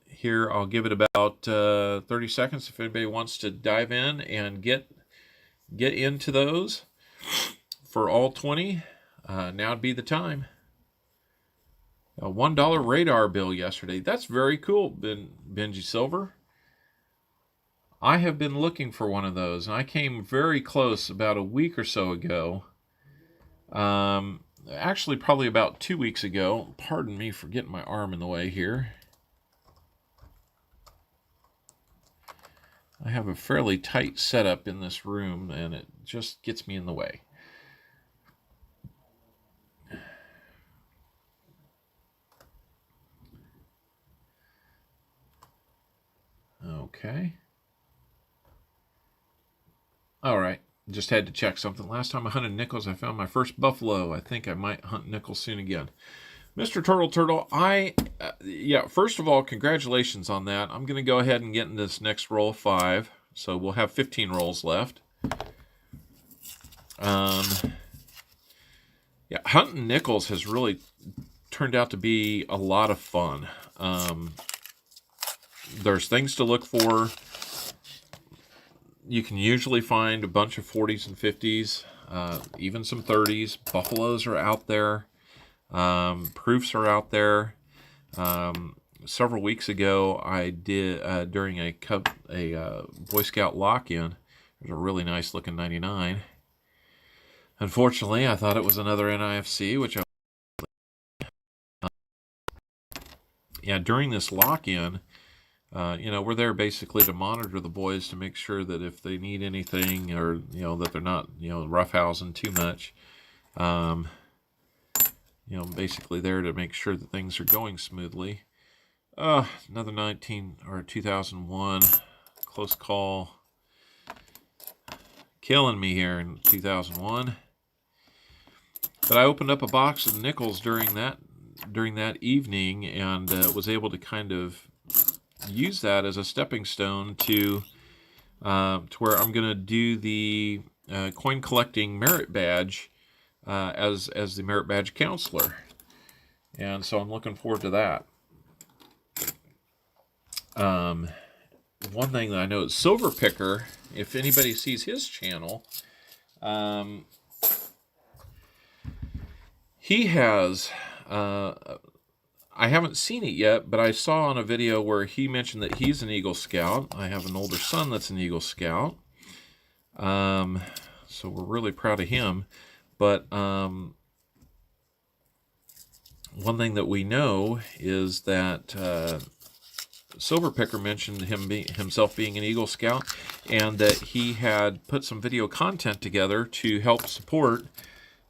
here I'll give it about 30 seconds if anybody wants to dive in and get into those for all 20. Now would be the time. A $1 radar bill yesterday. That's very cool, Benji Silver. I have been looking for one of those, and I came very close about a week or so ago. Actually, probably about 2 weeks ago. Pardon me for getting my arm in the way here. I have a fairly tight setup in this room, and it just gets me in the way. Okay. All right. Just had to check something. Last time I hunted nickels, I found my first buffalo. I think I might hunt nickels soon again. Mr. Turtle, yeah, first of all, congratulations on that. I'm going to go ahead and get in this next roll of 5. So we'll have 15 rolls left. Yeah, hunting nickels has really turned out to be a lot of fun. There's things to look for. You can usually find a bunch of 40s and 50s, even some 30s. Buffaloes are out there. Proofs are out there. Several weeks ago, I did during a Boy Scout lock-in. There's a really nice looking 99. Unfortunately, I thought it was another NIFC, which yeah, during this lock-in, we're there basically to monitor the boys to make sure that if they need anything, or that they're not roughhousing too much. Basically there to make sure that things are going smoothly. Another 19 or 2001 close call, killing me here in 2001. But I opened up a box of nickels during that evening, and was able to kind of use that as a stepping stone to where I'm going to do the coin collecting merit badge as the merit badge counselor, and so I'm looking forward to that. One thing that I know is Silver Picker. If anybody sees his channel, he has I haven't seen it yet, but I saw on a video where he mentioned that he's an Eagle Scout. I have an older son that's an Eagle Scout. So we're really proud of him. But one thing that we know is that Silverpicker mentioned himself being an Eagle Scout, and that he had put some video content together to help support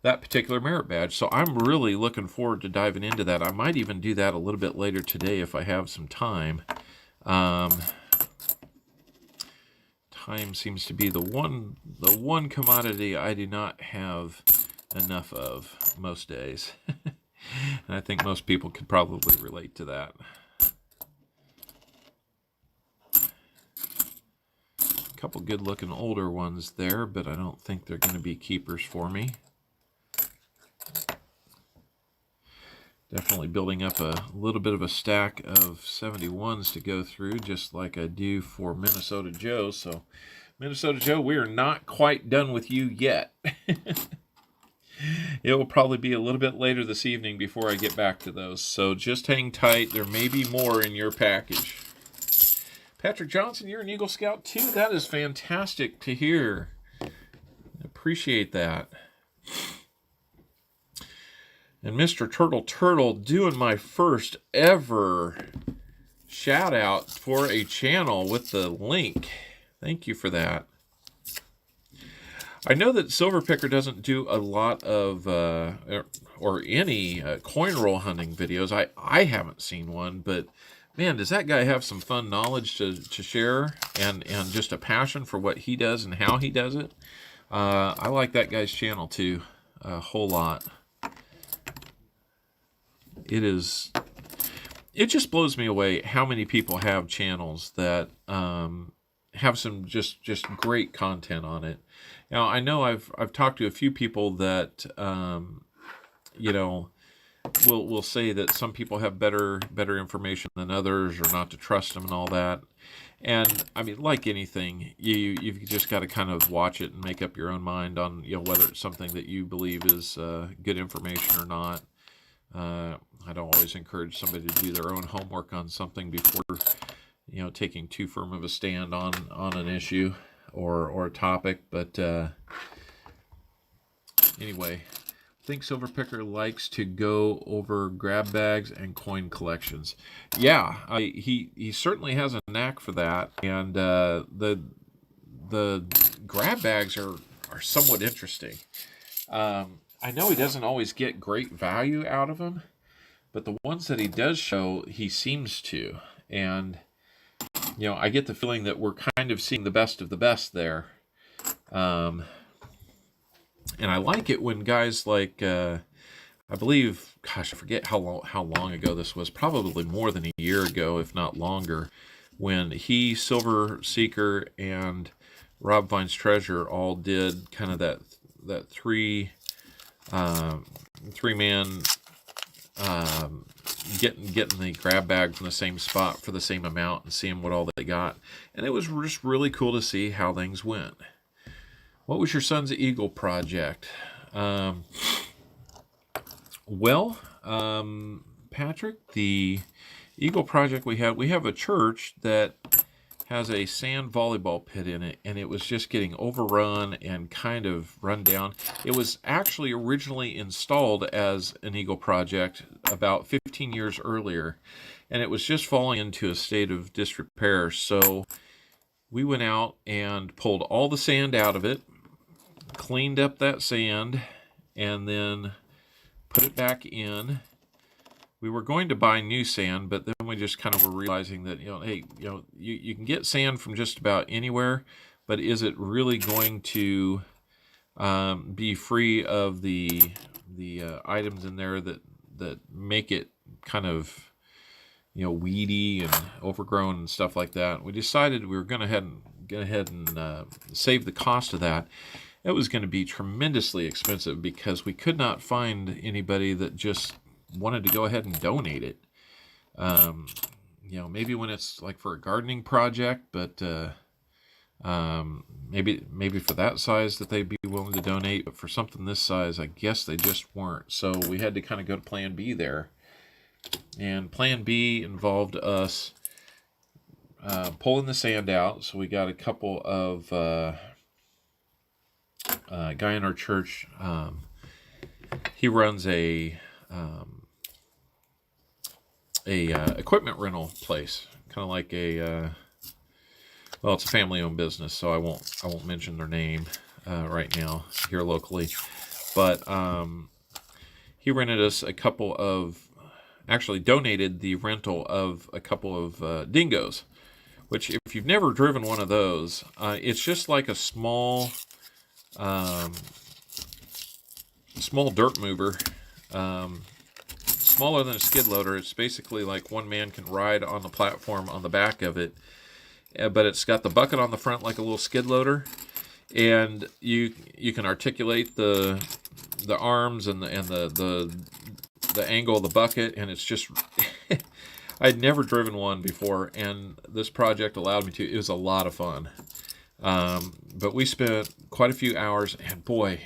that particular merit badge. So I'm really looking forward to diving into that. I might even do that a little bit later today if I have some time. Time seems to be the one commodity I do not have enough of most days. And I think most people could probably relate to that. A couple good looking older ones there, but I don't think they're going to be keepers for me. Definitely building up a little bit of a stack of 71s to go through, just like I do for Minnesota Joe. So, Minnesota Joe, we are not quite done with you yet. It will probably be a little bit later this evening before I get back to those. So just hang tight. There may be more in your package. Patrick Johnson, you're an Eagle Scout too? That is fantastic to hear. I appreciate that. And Mr. Turtle doing my first ever shout out for a channel with the link. Thank you for that. I know that Silverpicker doesn't do a lot of or any coin roll hunting videos. I haven't seen one, but man, does that guy have some fun knowledge to share, and just a passion for what he does and how he does it. I like that guy's channel too a whole lot. It just blows me away how many people have channels that have some just great content on it. Now, I know I've talked to a few people that you know, will say that some people have better information than others, or not to trust them and all that. And I mean, like anything, you've just got to kind of watch it and make up your own mind on, you know, whether it's something that you believe is good information or not. I don't always encourage somebody to do their own homework on something before, you know, taking too firm of a stand on an issue or a topic. But anyway, I think Silverpicker likes to go over grab bags and coin collections. Yeah, he certainly has a knack for that, and the grab bags are somewhat interesting. I know he doesn't always get great value out of them, but the ones that he does show, he seems to. And, you know, I get the feeling that we're kind of seeing the best of the best there. And I like it when guys like, I believe, gosh, I forget how long ago this was, probably more than a year ago, if not longer, when he, Silver Seeker, and Rob Finds Treasure all did kind of that three-man getting the grab bag from the same spot for the same amount and seeing what all they got. And it was just really cool to see how things went. What was your son's Eagle project? Patrick, the Eagle project we have a church that has a sand volleyball pit in it, and it was just getting overrun and kind of run down. It was actually originally installed as an Eagle project about 15 years earlier, and it was just falling into a state of disrepair. So we went out and pulled all the sand out of it, cleaned up that sand, and then put it back in. We were going to buy new sand, but then we just kind of were realizing that, hey, you can get sand from just about anywhere, but is it really going to be free of the items in there that make it kind of, weedy and overgrown and stuff like that? We decided we were going to go ahead and save the cost of that. It was going to be tremendously expensive because we could not find anybody that just wanted to go ahead and donate it. Maybe when it's like for a gardening project, but maybe for that size that they'd be willing to donate. But for something this size, I guess they just weren't. So we had to kind of go to plan B there. And plan B involved us pulling the sand out. So we got a couple of guy in our church. He runs a equipment rental place, kind of like a well, it's a family-owned business, so I won't mention their name right now here locally. But he rented us a couple of, actually donated the rental of a couple of dingoes, which if you've never driven one of those, it's just like a small dirt mover, smaller than a skid loader. It's basically like one man can ride on the platform on the back of it, but it's got the bucket on the front like a little skid loader, and you can articulate the arms and the angle of the bucket, and it's just I'd never driven one before, and this project allowed me to. It was a lot of fun. But we spent quite a few hours, and boy,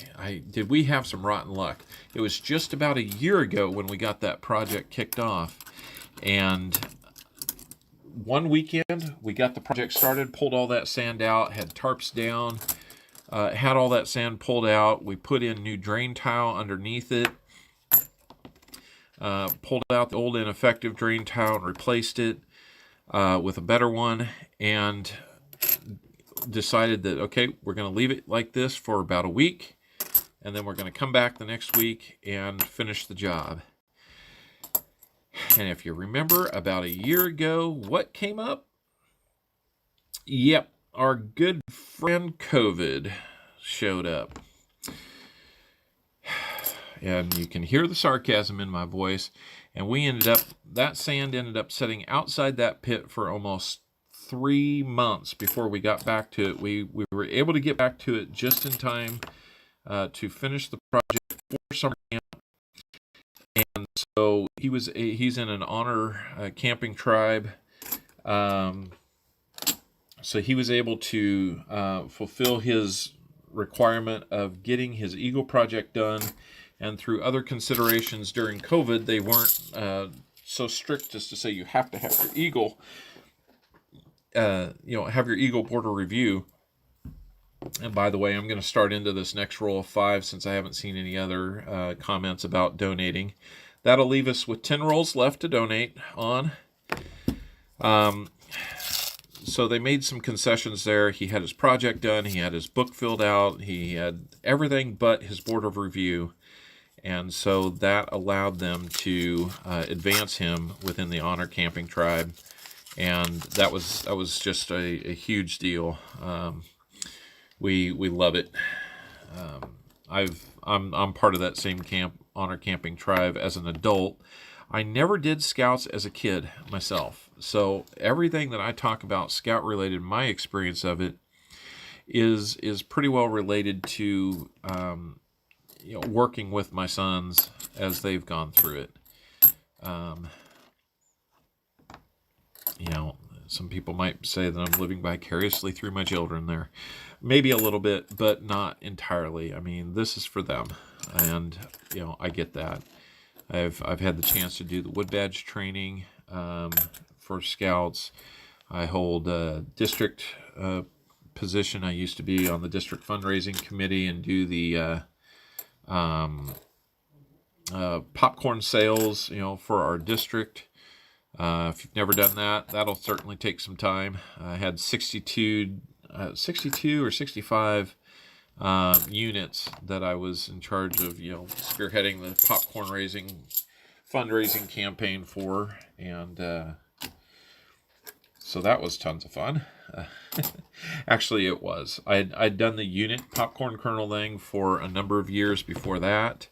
did we have some rotten luck. It was just about a year ago when we got that project kicked off, and one weekend we got the project started, pulled all that sand out, had tarps down, had all that sand pulled out. We put in new drain tile underneath it, pulled out the old ineffective drain tile and replaced it with a better one, and decided that, okay, we're going to leave it like this for about a week, and then we're going to come back the next week and finish the job. And if you remember, about a year ago, what came up? Yep, our good friend COVID showed up. And you can hear the sarcasm in my voice. And that sand ended up sitting outside that pit for almost 3 months before we got back to it. We were able to get back to it just in time to finish the project for summer camp. And so he's in an honor camping tribe. So he was able to fulfill his requirement of getting his Eagle project done. And through other considerations during COVID, they weren't so strict as to say you have to have your Eagle, have your Eagle border review. And by the way, I'm going to start into this next roll of 5 since I haven't seen any other comments about donating. That'll leave us with 10 rolls left to donate on. So they made some concessions there. He had his project done. He had his book filled out. He had everything but his board of review. And so that allowed them to advance him within the honor camping tribe. And that was just a huge deal. We love it. I'm part of that same honor camping tribe as an adult. I never did Scouts as a kid myself, so everything that I talk about Scout related, my experience of it is pretty well related to working with my sons as they've gone through it. Some people might say that I'm living vicariously through my children there. Maybe a little bit, but not entirely. I mean, this is for them, and I get that. I've had the chance to do the wood badge training for Scouts. I hold a district position. I used to be on the district fundraising committee and do the popcorn sales, for our district. If you've never done that, that'll certainly take some time. I had 62 or 65 units that I was in charge of, spearheading the popcorn fundraising campaign for, and so that was tons of fun. Actually, it was. I'd done the unit popcorn kernel thing for a number of years before that.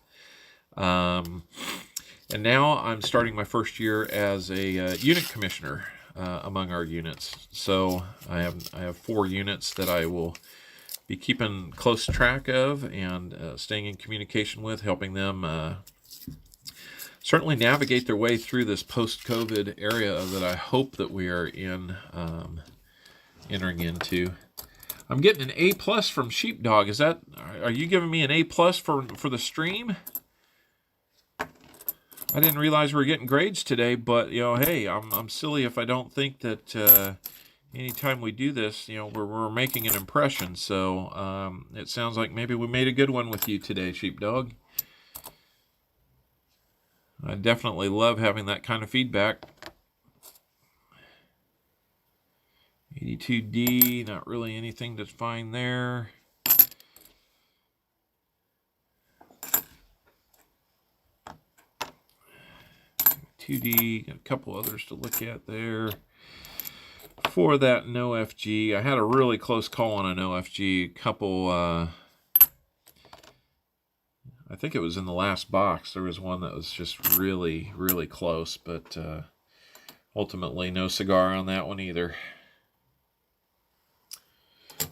And now I'm starting my first year as a unit commissioner among our units. So I have 4 units that I will be keeping close track of and staying in communication with, helping them certainly navigate their way through this post-COVID area that I hope that we are entering into. I'm getting an A+ from Sheepdog. Are you giving me an A+ for the stream? I didn't realize we were getting grades today, but, you know, hey, I'm silly if I don't think that anytime we do this, you know, we're making an impression. So it sounds like maybe we made a good one with you today, Sheepdog. I definitely love having that kind of feedback. 82D, not really anything to find there. 2D, got a couple others to look at there. For that no FG, I had a really close call on an OFG. A couple, I think it was in the last box. There was one that was just really, really close, but ultimately no cigar on that one either.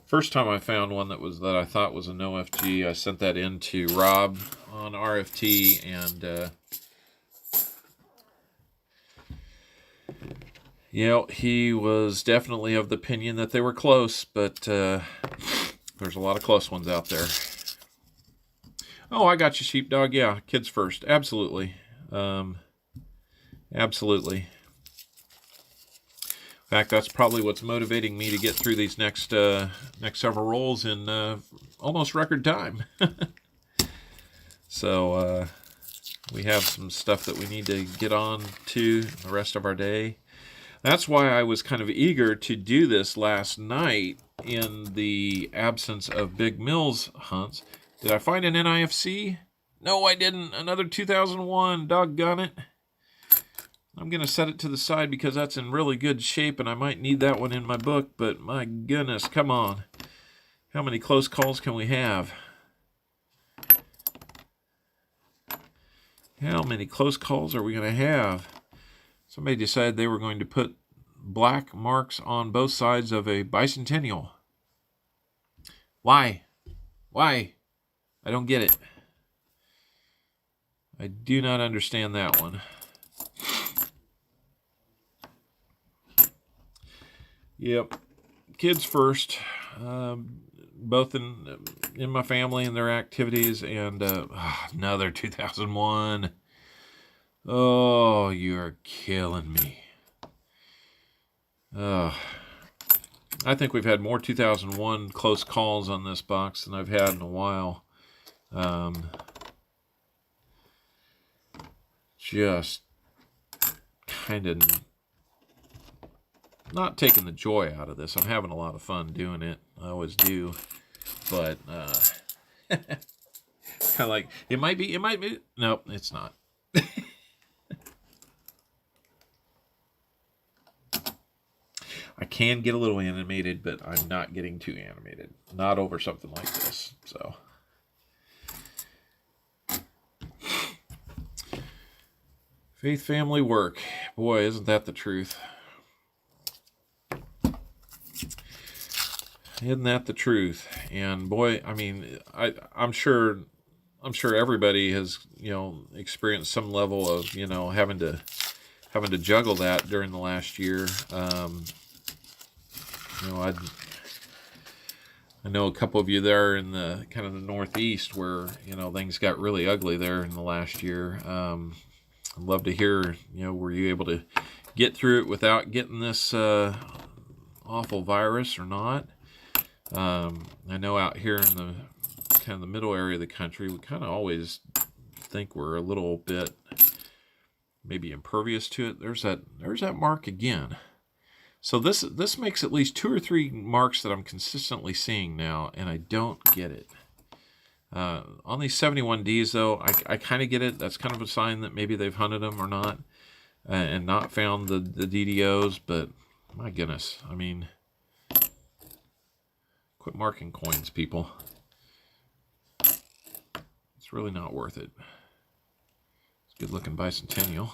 First time I found one that I thought was a no FG, I sent that in to Rob on RFT, and you know, he was definitely of the opinion that they were close, but there's a lot of close ones out there. Oh, I got you, Sheepdog. Yeah, kids first. Absolutely. Absolutely. In fact, that's probably what's motivating me to get through these next several rolls in almost record time. So we have some stuff that we need to get on to the rest of our day. That's why I was kind of eager to do this last night in the absence of Big Mills hunts. Did I find an NIFC? No, I didn't. Another 2001. Doggone it. I'm going to set it to the side because that's in really good shape, and I might need that one in my book, but my goodness, come on. How many close calls can we have? How many close calls are we going to have? Somebody decided they were going to put black marks on both sides of a bicentennial. Why? Why? I don't get it. I do not understand that one. Yep. Kids first. Both in my family and their activities, and another 2001. Oh, you're killing me. I think we've had more 2001 close calls on this box than I've had in a while. Just kind of not taking the joy out of this. I'm having a lot of fun doing it. I always do. But kind of like, it might be. Nope, it's not. I can get a little animated, but I'm not getting too animated. Not over something like this. So, faith, family, work. Boy, isn't that the truth? Isn't that the truth? And boy, I mean, I'm sure everybody has, you know, experienced some level of, you know, having to juggle that during the last year. You know, I know a couple of you there in the kind of the Northeast where, you know, things got really ugly there in the last year. I'd love to hear, you know, were you able to get through it without getting this awful virus or not? I know out here in the kind of the middle area of the country, we kind of always think we're a little bit maybe impervious to it. There's that mark again. So this makes at least 2 or 3 marks that I'm consistently seeing now, and I don't get it. On these 71Ds, though, I kind of get it. That's kind of a sign that maybe they've hunted them or not, and not found the DDOs, but my goodness, I mean, quit marking coins, people. It's really not worth it. It's a good-looking bicentennial.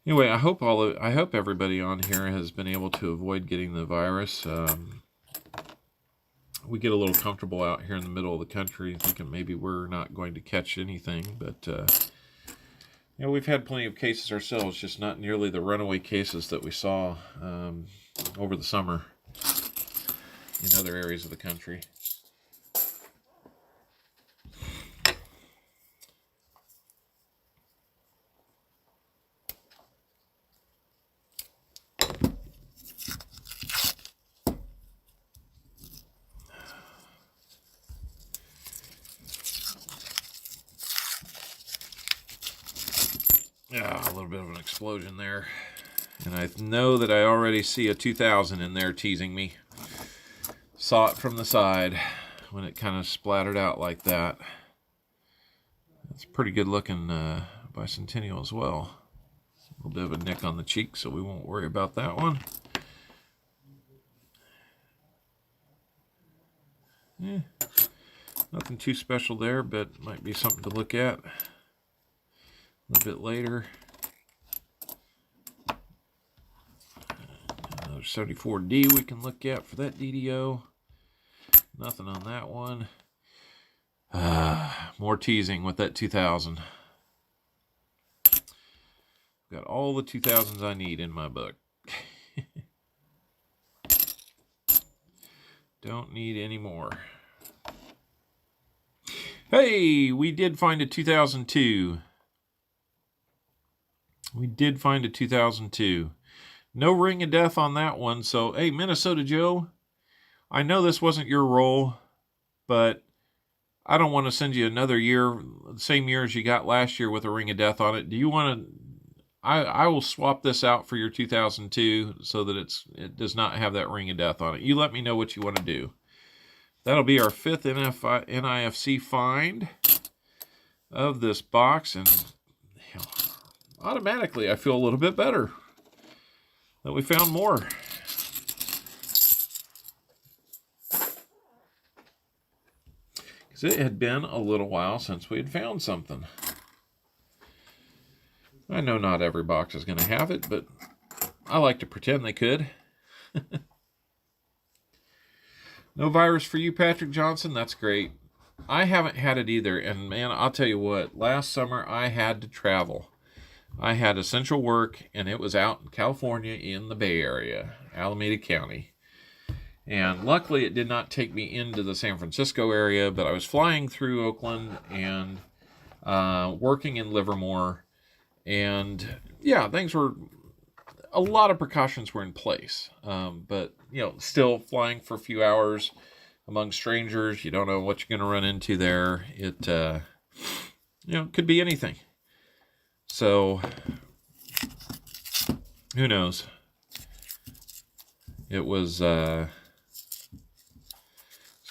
Anyway, I hope everybody on here has been able to avoid getting the virus. We get a little comfortable out here in the middle of the country, thinking maybe we're not going to catch anything, but you know, we've had plenty of cases ourselves, just not nearly the runaway cases that we saw over the summer in other areas of the country. A little bit of an explosion there. And I know that I already see a 2000 in there teasing me. Saw it from the side when it kind of splattered out like that. It's pretty good looking bicentennial as well. A little bit of a nick on the cheek, so we won't worry about that one. Nothing too special there, but might be something to look at a little bit later. Another 74D we can look at for that DDO. Nothing on that one. More teasing with that 2000. Got all the 2000s I need in my book. Don't need any more. Hey, we did find a 2002. We did find a 2002. No ring of death on that one. So, hey, Minnesota Joe, I know this wasn't your role, but I don't want to send you another year, the same year as you got last year with a ring of death on it. Do you want to... I will swap this out for your 2002 so that it does not have that ring of death on it. You let me know what you want to do. That'll be our 5th NIFC find of this box, and automatically I feel a little bit better that we found more. Because it had been a little while since we had found something. I know not every box is going to have it, but I like to pretend they could. No virus for you, Patrick Johnson. That's great. I haven't had it either. And man, I'll tell you what, last summer I had to travel. I had essential work, and it was out in California in the Bay Area, Alameda County. And luckily it did not take me into the San Francisco area, but I was flying through Oakland and working in Livermore. And yeah, things were, a lot of precautions were in place. But, you know, still flying for a few hours among strangers, you don't know what you're going to run into there. It, you know, could be anything. So, who knows? It was it's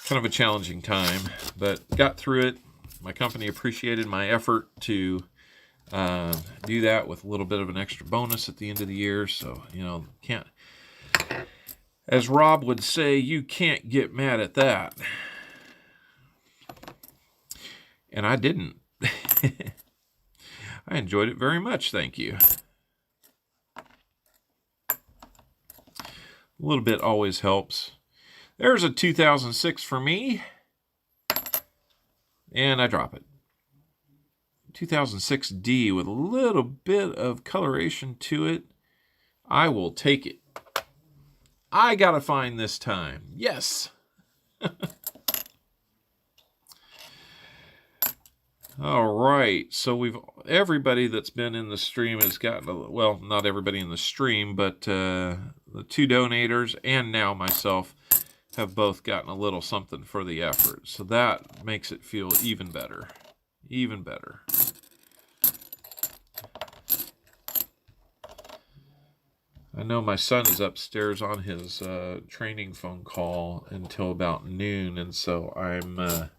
kind of a challenging time, but got through it. My company appreciated my effort to do that with a little bit of an extra bonus at the end of the year. So, you know, can't, as Rob would say, you can't get mad at that. And I didn't. I enjoyed it very much, thank you. A little bit always helps. There's a 2006 for me. And I drop it. 2006D with a little bit of coloration to it. I will take it. I gotta find this time. Yes. All right. So everybody that's been in the stream has gotten, well, not everybody in the stream, but the 2 donators and now myself have both gotten a little something for the effort. So that makes it feel even better. Even better. I know my son is upstairs on his training phone call until about noon, and so I'm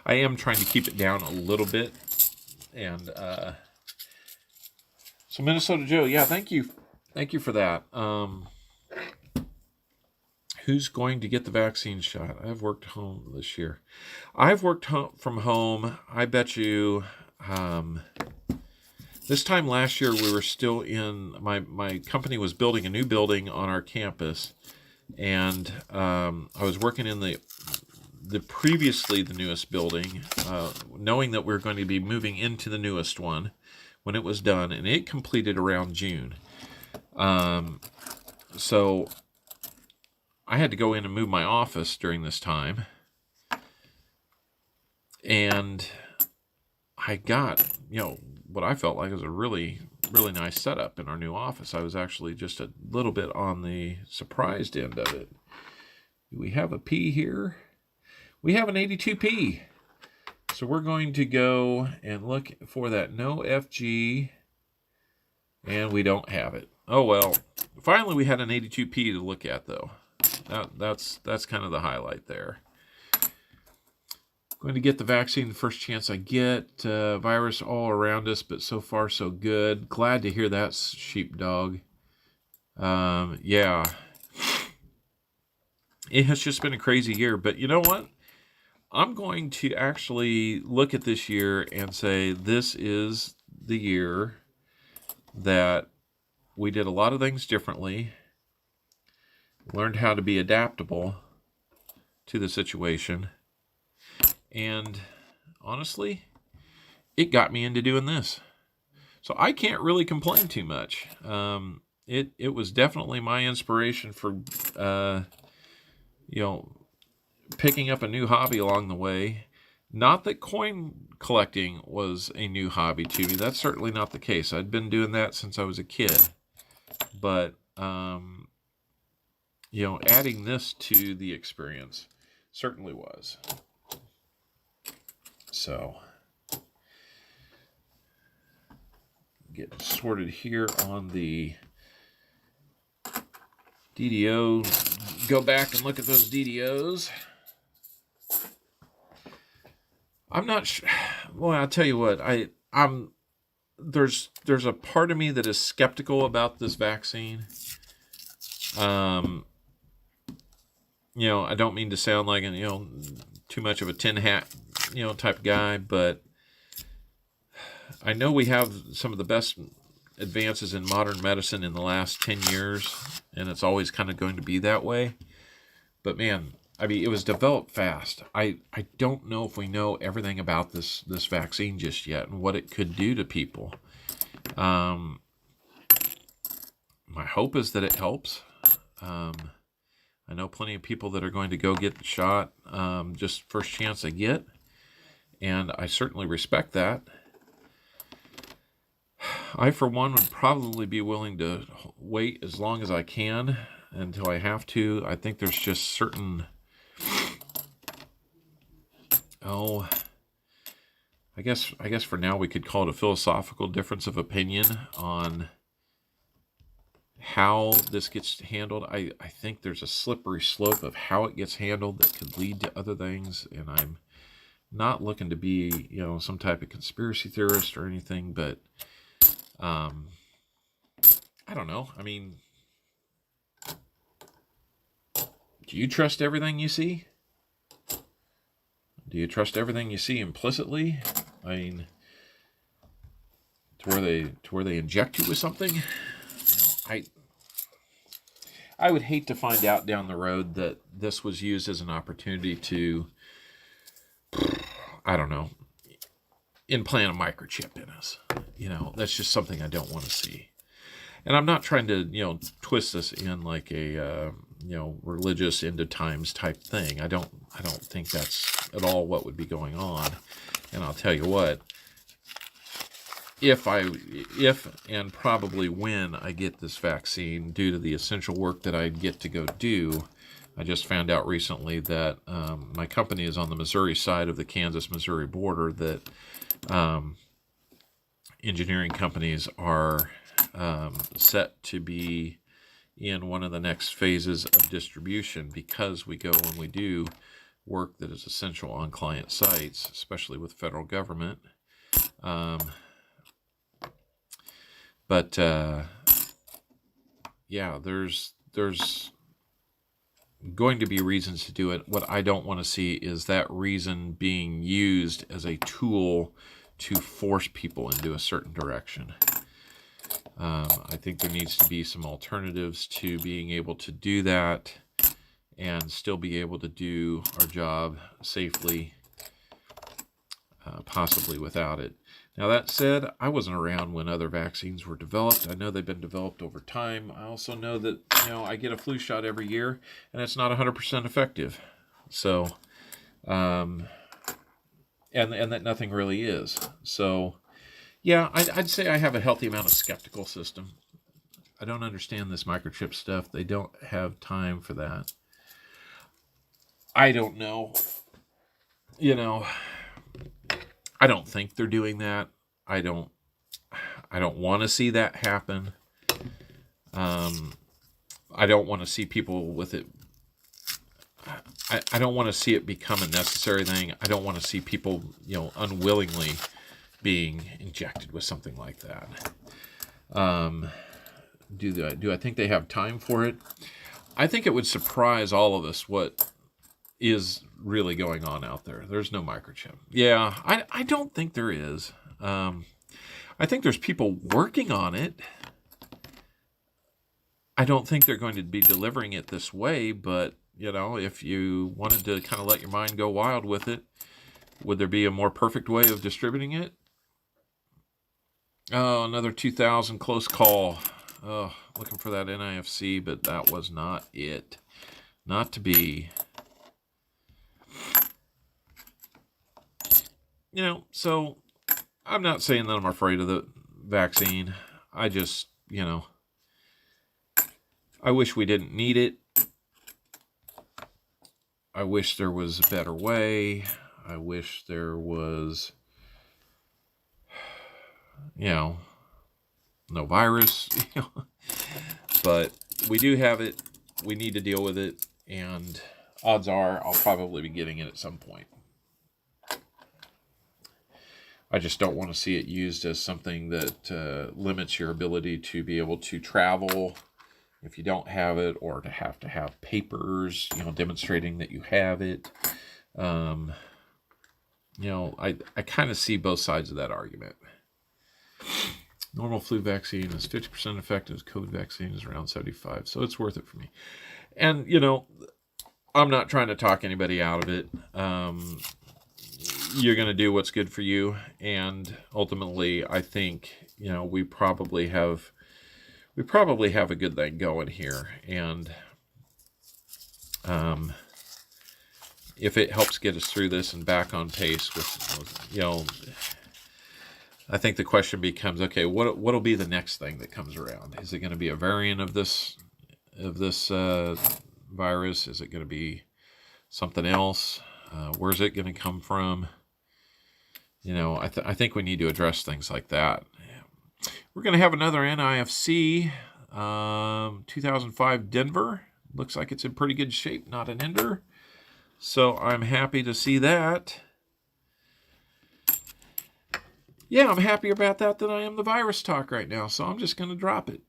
I am trying to keep it down a little bit. And so Minnesota Joe, yeah, thank you for that. Who's going to get the vaccine shot? I've worked home this year. I've worked from home. I bet you. This time last year, we were still in, my company was building a new building on our campus, and I was working in the previously the newest building, knowing that we were going to be moving into the newest one when it was done, and it completed around June. So I had to go in and move my office during this time, and I got, you know, what I felt like was a really, really nice setup in our new office. I was actually just a little bit on the surprised end of it. Do we have a P here? We have an 82P. So we're going to go and look for that no FG, and we don't have it. Oh well. Finally, we had an 82P to look at, though. That's kind of the highlight there. Going to get the vaccine the first chance I get. Virus all around us, but so far so good. Glad to hear that, sheepdog. Yeah. It has just been a crazy year, but you know what? I'm going to actually look at this year and say this is the year that we did a lot of things differently, learned how to be adaptable to the situation, and honestly, it got me into doing this. So I can't really complain too much. It was definitely my inspiration for, picking up a new hobby along the way. Not that coin collecting was a new hobby to me. That's certainly not the case. I'd been doing that since I was a kid. But, adding this to the experience certainly was. So, get sorted here on the DDO. Go back and look at those DDOs. I'm not sure. Well, I'll tell you what. There's a part of me that is skeptical about this vaccine. I don't mean to sound like too much of a tin hat type guy, but I know we have some of the best advances in modern medicine in the last 10 years, and it's always kind of going to be that way. But man, I mean, it was developed fast. I don't know if we know everything about this vaccine just yet and what it could do to people. My hope is that it helps. I know plenty of people that are going to go get the shot just first chance they get, and I certainly respect that. I, for one, would probably be willing to wait as long as I can until I have to. I think there's just certain... I guess for now we could call it a philosophical difference of opinion on how this gets handled. I think there's a slippery slope of how it gets handled that could lead to other things, and I'm not looking to be, some type of conspiracy theorist or anything, but I don't know. I mean, do you trust everything you see? Do you trust everything you see implicitly? I mean, to where they inject you with something? I would hate to find out down the road that this was used as an opportunity to, I don't know, implant a microchip in us. That's just something I don't want to see. And I'm not trying to, twist this in like a, religious end of times type thing. I don't think that's at all what would be going on. And I'll tell you what, if and probably when I get this vaccine, due to the essential work that I get to go do, I just found out recently that my company is on the Missouri side of the Kansas-Missouri border, that engineering companies are set to be in one of the next phases of distribution, because we go and we do work that is essential on client sites, especially with federal government. But there's going to be reasons to do it. What I don't want to see is that reason being used as a tool to force people into a certain direction. I think there needs to be some alternatives to being able to do that and still be able to do our job safely, possibly without it. Now, that said, I wasn't around when other vaccines were developed. I know they've been developed over time. I also know that, I get a flu shot every year, and it's not 100% effective. So, and that nothing really is. So, yeah, I'd say I have a healthy amount of skeptical system. I don't understand this microchip stuff. They don't have time for that. I don't know. I don't think they're doing that. I don't want to see that happen. I don't want to see people with it. I don't want to see it become a necessary thing. I don't want to see people, unwillingly being injected with something like that. Do I think they have time for it? I think it would surprise all of us what is really going on out there. There's no microchip. Yeah, I don't think there is. I think there's people working on it. I don't think they're going to be delivering it this way, but, if you wanted to kind of let your mind go wild with it, would there be a more perfect way of distributing it? Oh, another 2000 close call. Oh, looking for that NIFC, but that was not it. Not to be. So I'm not saying that I'm afraid of the vaccine. I just, I wish we didn't need it. I wish there was a better way. I wish there was, no virus. But we do have it. We need to deal with it. And odds are I'll probably be getting it at some point. I just don't want to see it used as something that limits your ability to be able to travel if you don't have it, or to have papers, demonstrating that you have it. I kind of see both sides of that argument. Normal flu vaccine is 50% effective. COVID vaccine is around 75%. So it's worth it for me. And, I'm not trying to talk anybody out of it. You're going to do what's good for you. And ultimately, I think, we probably have a good thing going here. And if it helps get us through this and back on pace with, I think the question becomes, okay, what'll be the next thing that comes around? Is it going to be a variant of this virus? Is it going to be something else? Where's it going to come from? I think we need to address things like that. We're going to have another NIFC, 2005 Denver. Looks like it's in pretty good shape, not an ender. So I'm happy to see that. Yeah, I'm happier about that than I am the virus talk right now. So I'm just going to drop it.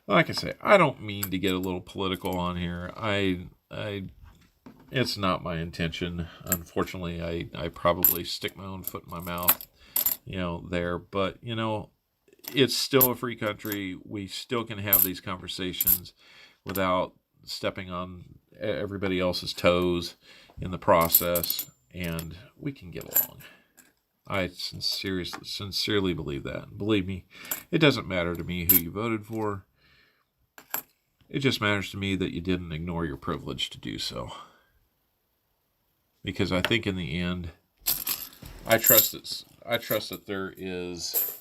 Like I say, I don't mean to get a little political on here. It's not my intention. Unfortunately, I probably stick my own foot in my mouth, there. But, it's still a free country. We still can have these conversations without stepping on everybody else's toes in the process, and we can get along. I sincerely believe that. Believe me, it doesn't matter to me who you voted for. It just matters to me that you didn't ignore your privilege to do so. Because I think in the end, I trust that there is.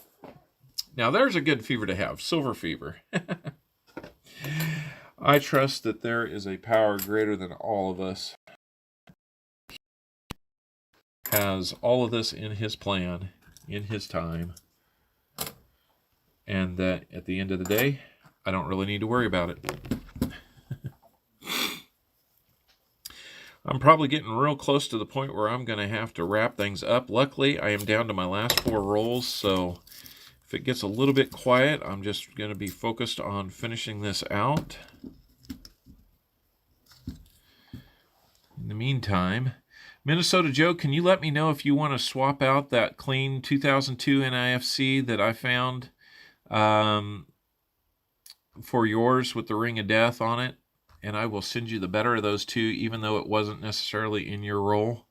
Now there's a good fever to have, silver fever. I trust that there is a power greater than all of us. Has all of this in his plan, in his time. And that at the end of the day, I don't really need to worry about it. I'm probably getting real close to the point where I'm going to have to wrap things up. Luckily, I am down to my last 4 rolls, so if it gets a little bit quiet, I'm just going to be focused on finishing this out. In the meantime, Minnesota Joe, can you let me know if you want to swap out that clean 2002 NIFC that I found for yours with the Ring of Death on it? And I will send you the better of those two, even though it wasn't necessarily in your roll.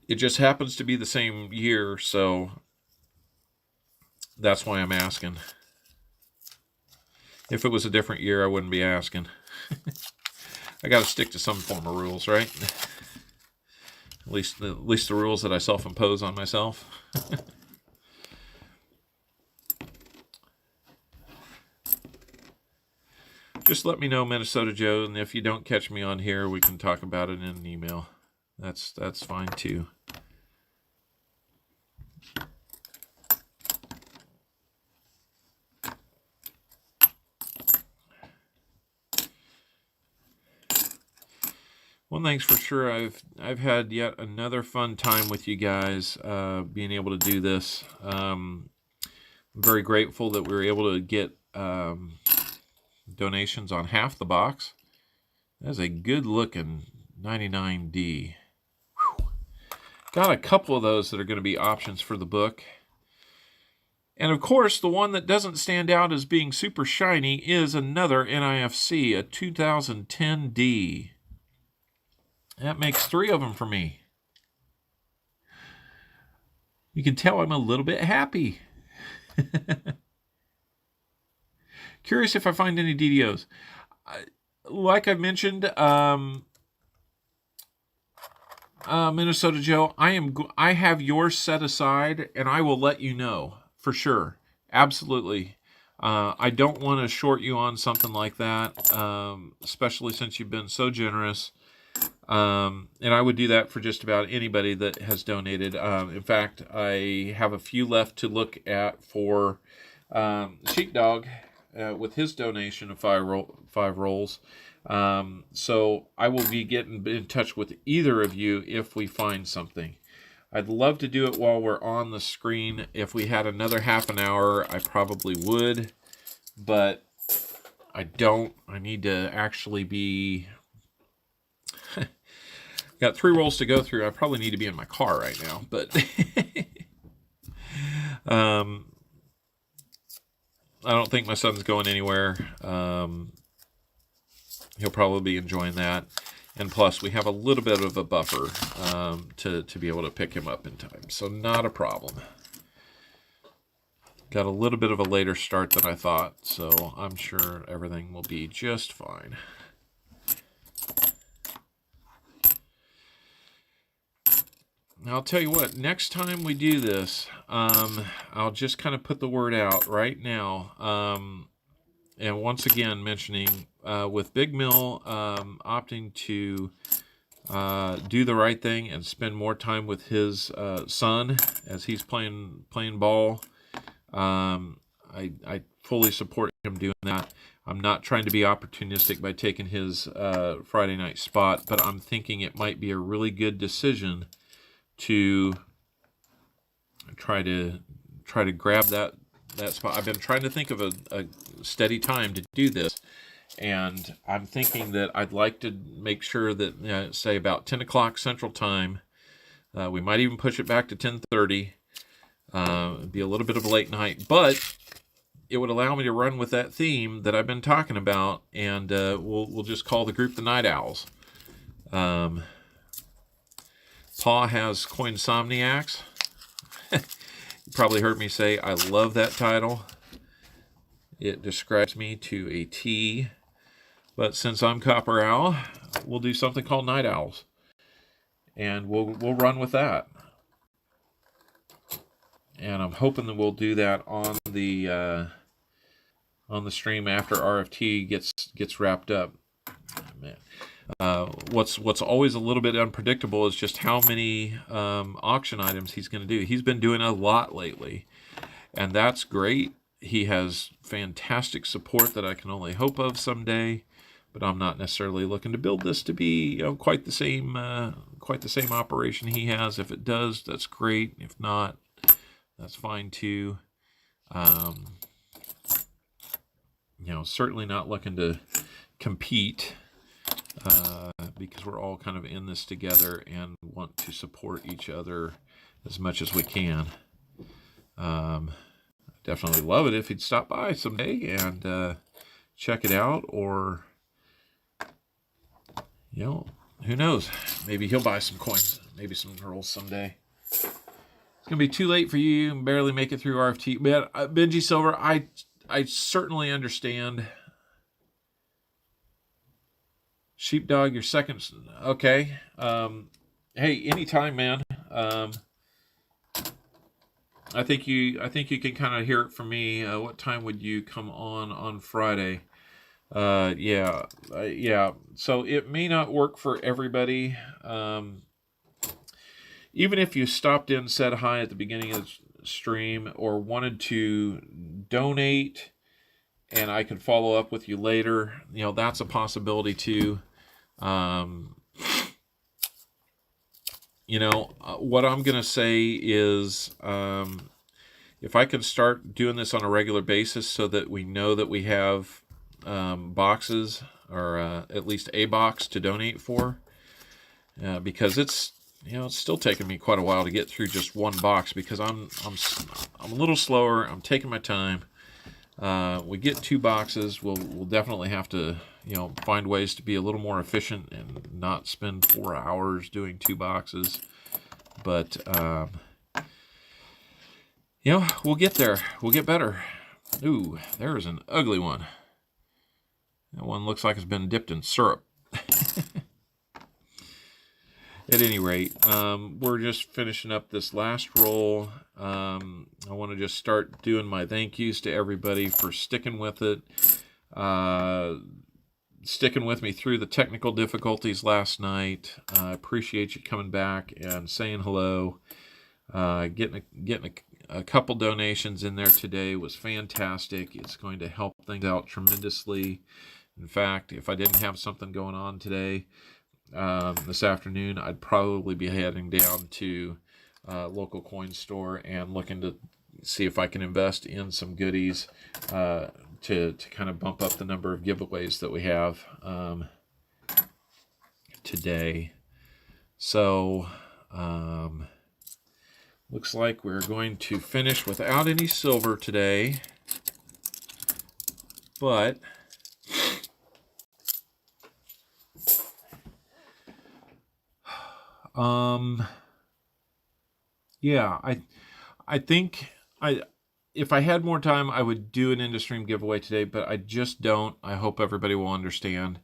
It just happens to be the same year, so that's why I'm asking. If it was a different year, I wouldn't be asking. I got to stick to some form of rules, right? At least the rules that I self-impose on myself. just let me know, Minnesota Joe, and if you don't catch me on here, we can talk about it in an email. That's fine too. One thing's for sure, I've had yet another fun time with you guys, being able to do this. I'm very grateful that we were able to get donations on half the box. That's a good looking 99D. Whew. Got a couple of those that are going to be options for the book. And of course, the one that doesn't stand out as being super shiny is another NIFC, a 2010D. That makes 3 of them for me. You can tell I'm a little bit happy. Curious if I find any DDOs. Like I mentioned, Minnesota Joe, I have yours set aside, and I will let you know for sure. Absolutely. I don't want to short you on something like that, especially since you've been so generous. And I would do that for just about anybody that has donated. In fact, I have a few left to look at for Sheepdog with his donation of 5 rolls. So I will be getting in touch with either of you if we find something. I'd love to do it while we're on the screen. If we had another half an hour, I probably would, but I don't. I need to actually be... Got 3 rolls to go through. I probably need to be in my car right now, but I don't think my son's going anywhere. He'll probably be enjoying that. And plus, we have a little bit of a buffer to be able to pick him up in time. So not a problem. Got a little bit of a later start than I thought, so I'm sure everything will be just fine. Now, I'll tell you what, next time we do this, I'll just kind of put the word out right now. And once again, mentioning with Big Mill opting to do the right thing and spend more time with his son as he's playing ball. I fully support him doing that. I'm not trying to be opportunistic by taking his Friday night spot, but I'm thinking it might be a really good decision to try to grab that spot. I've been trying to think of a steady time to do this, and I'm thinking that I'd like to make sure that say about 10 o'clock Central Time. We might even push it back to 10:30. It'd be a little bit of a late night, but it would allow me to run with that theme that I've been talking about, and we'll just call the group the Night Owls. Paw has Coinsomniacs. You probably heard me say I love that title. It describes me to a T. But since I'm Copper Owl, we'll do something called Night Owls, and we'll run with that. And I'm hoping that we'll do that on the stream after RFT gets wrapped up. Man. What's always a little bit unpredictable is just how many auction items he's going to do. He's been doing a lot lately, and that's great. He has fantastic support that I can only hope of someday, but I'm not necessarily looking to build this to be quite the same operation he has. If it does, that's great. If not, that's fine too. Certainly not looking to compete. Because we're all kind of in this together and want to support each other as much as we can. Definitely love it if he'd stop by someday and check it out, or who knows? Maybe he'll buy some coins, maybe some rolls someday. It's gonna be too late for you. You can barely make it through RFT. But Benji Silver, I certainly understand. Sheepdog, your second. Okay. Hey, anytime, man. I think you can kind of hear it from me. What time would you come on Friday? Yeah. So it may not work for everybody. Even if you stopped in, said hi at the beginning of the stream, or wanted to donate, and I could follow up with you later, that's a possibility too. What I'm going to say is, if I could start doing this on a regular basis so that we know that we have boxes, or at least a box to donate for, because it's still taking me quite a while to get through just one box, because I'm a little slower. I'm taking my time. We get 2 boxes. We'll definitely have to find ways to be a little more efficient and not spend 4 hours doing 2 boxes. But we'll get there. We'll get better. Ooh, there's an ugly one. That one looks like it's been dipped in syrup. At any rate, we're just finishing up this last roll. I want to just start doing my thank yous to everybody for sticking with it, sticking with me through the technical difficulties last night. I appreciate you coming back and saying hello. Getting a couple donations in there today was fantastic. It's going to help things out tremendously. In fact, if I didn't have something going on today, this afternoon, I'd probably be heading down to local coin store and looking to see if I can invest in some goodies to kind of bump up the number of giveaways that we have today. So looks like we're going to finish without any silver today, but yeah, I think if I had more time, I would do an end-of-stream giveaway today, but I just don't. I hope everybody will understand.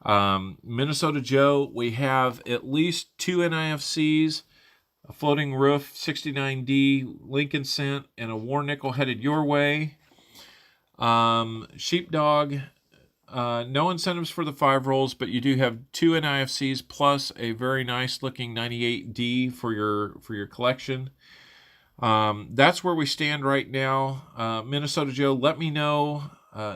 Minnesota Joe, we have at least 2 NIFCs, a floating roof 69D Lincoln cent, and a war nickel headed your way. Sheepdog, no incentives for the 5 rolls, but you do have 2 NIFCs plus a very nice looking 98D for your collection. That's where we stand right now. Minnesota Joe, let me know.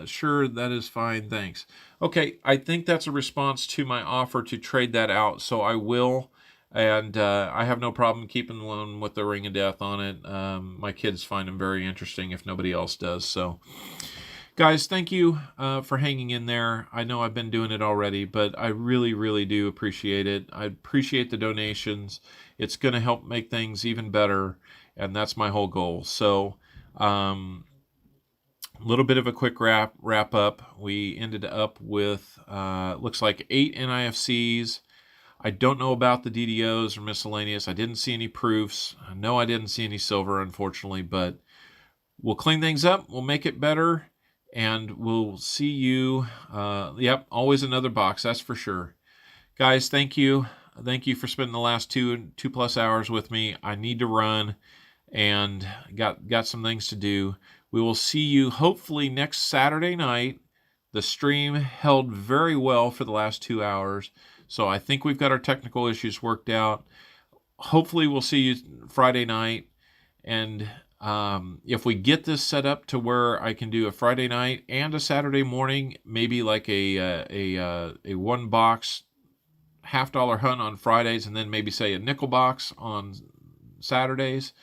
Sure, that is fine, thanks. Okay, I think that's a response to my offer to trade that out, so I will. And I have no problem keeping the one with the Ring of Death on it. My kids find them very interesting if nobody else does. So, guys, thank you for hanging in there. I know I've been doing it already, but I really, really do appreciate it. I appreciate the donations. It's going to help make things even better, and that's my whole goal. So, a little bit of a quick wrap up. We ended up with, looks like 8 NIFCs. I don't know about the DDOs or miscellaneous. I didn't see any proofs. I know I didn't see any silver, unfortunately, but we'll clean things up. We'll make it better, and we'll see you. Yep, always another box, that's for sure. Guys, thank you. Thank you for spending the last 2+ hours with me. I need to run and got some things to do. We will see you hopefully next Saturday night. The stream held very well for the last 2 hours. So I think we've got our technical issues worked out. Hopefully we'll see you Friday night. And if we get this set up to where I can do a Friday night and a Saturday morning, maybe like a 1 box $50 hunt on Fridays, and then maybe say a nickel box on Saturdays.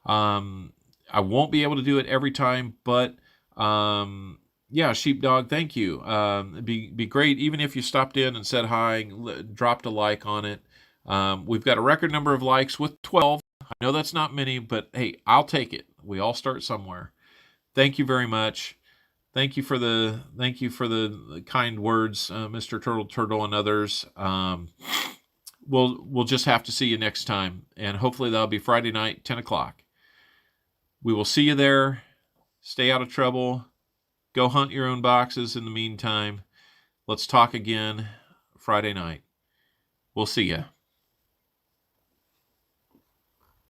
I won't be able to do it every time, but yeah, Sheepdog, thank you. It'd be great even if you stopped in and said hi, dropped a like on it. We've got a record number of likes with 12. I know that's not many, but hey, I'll take it. We all start somewhere. Thank you very much. Thank you for the kind words, Mr. Turtle and others. We'll just have to see you next time, and hopefully that'll be Friday night, 10 o'clock. We will see you there. Stay out of trouble. Go hunt your own boxes in the meantime. Let's talk again Friday night. We'll see you.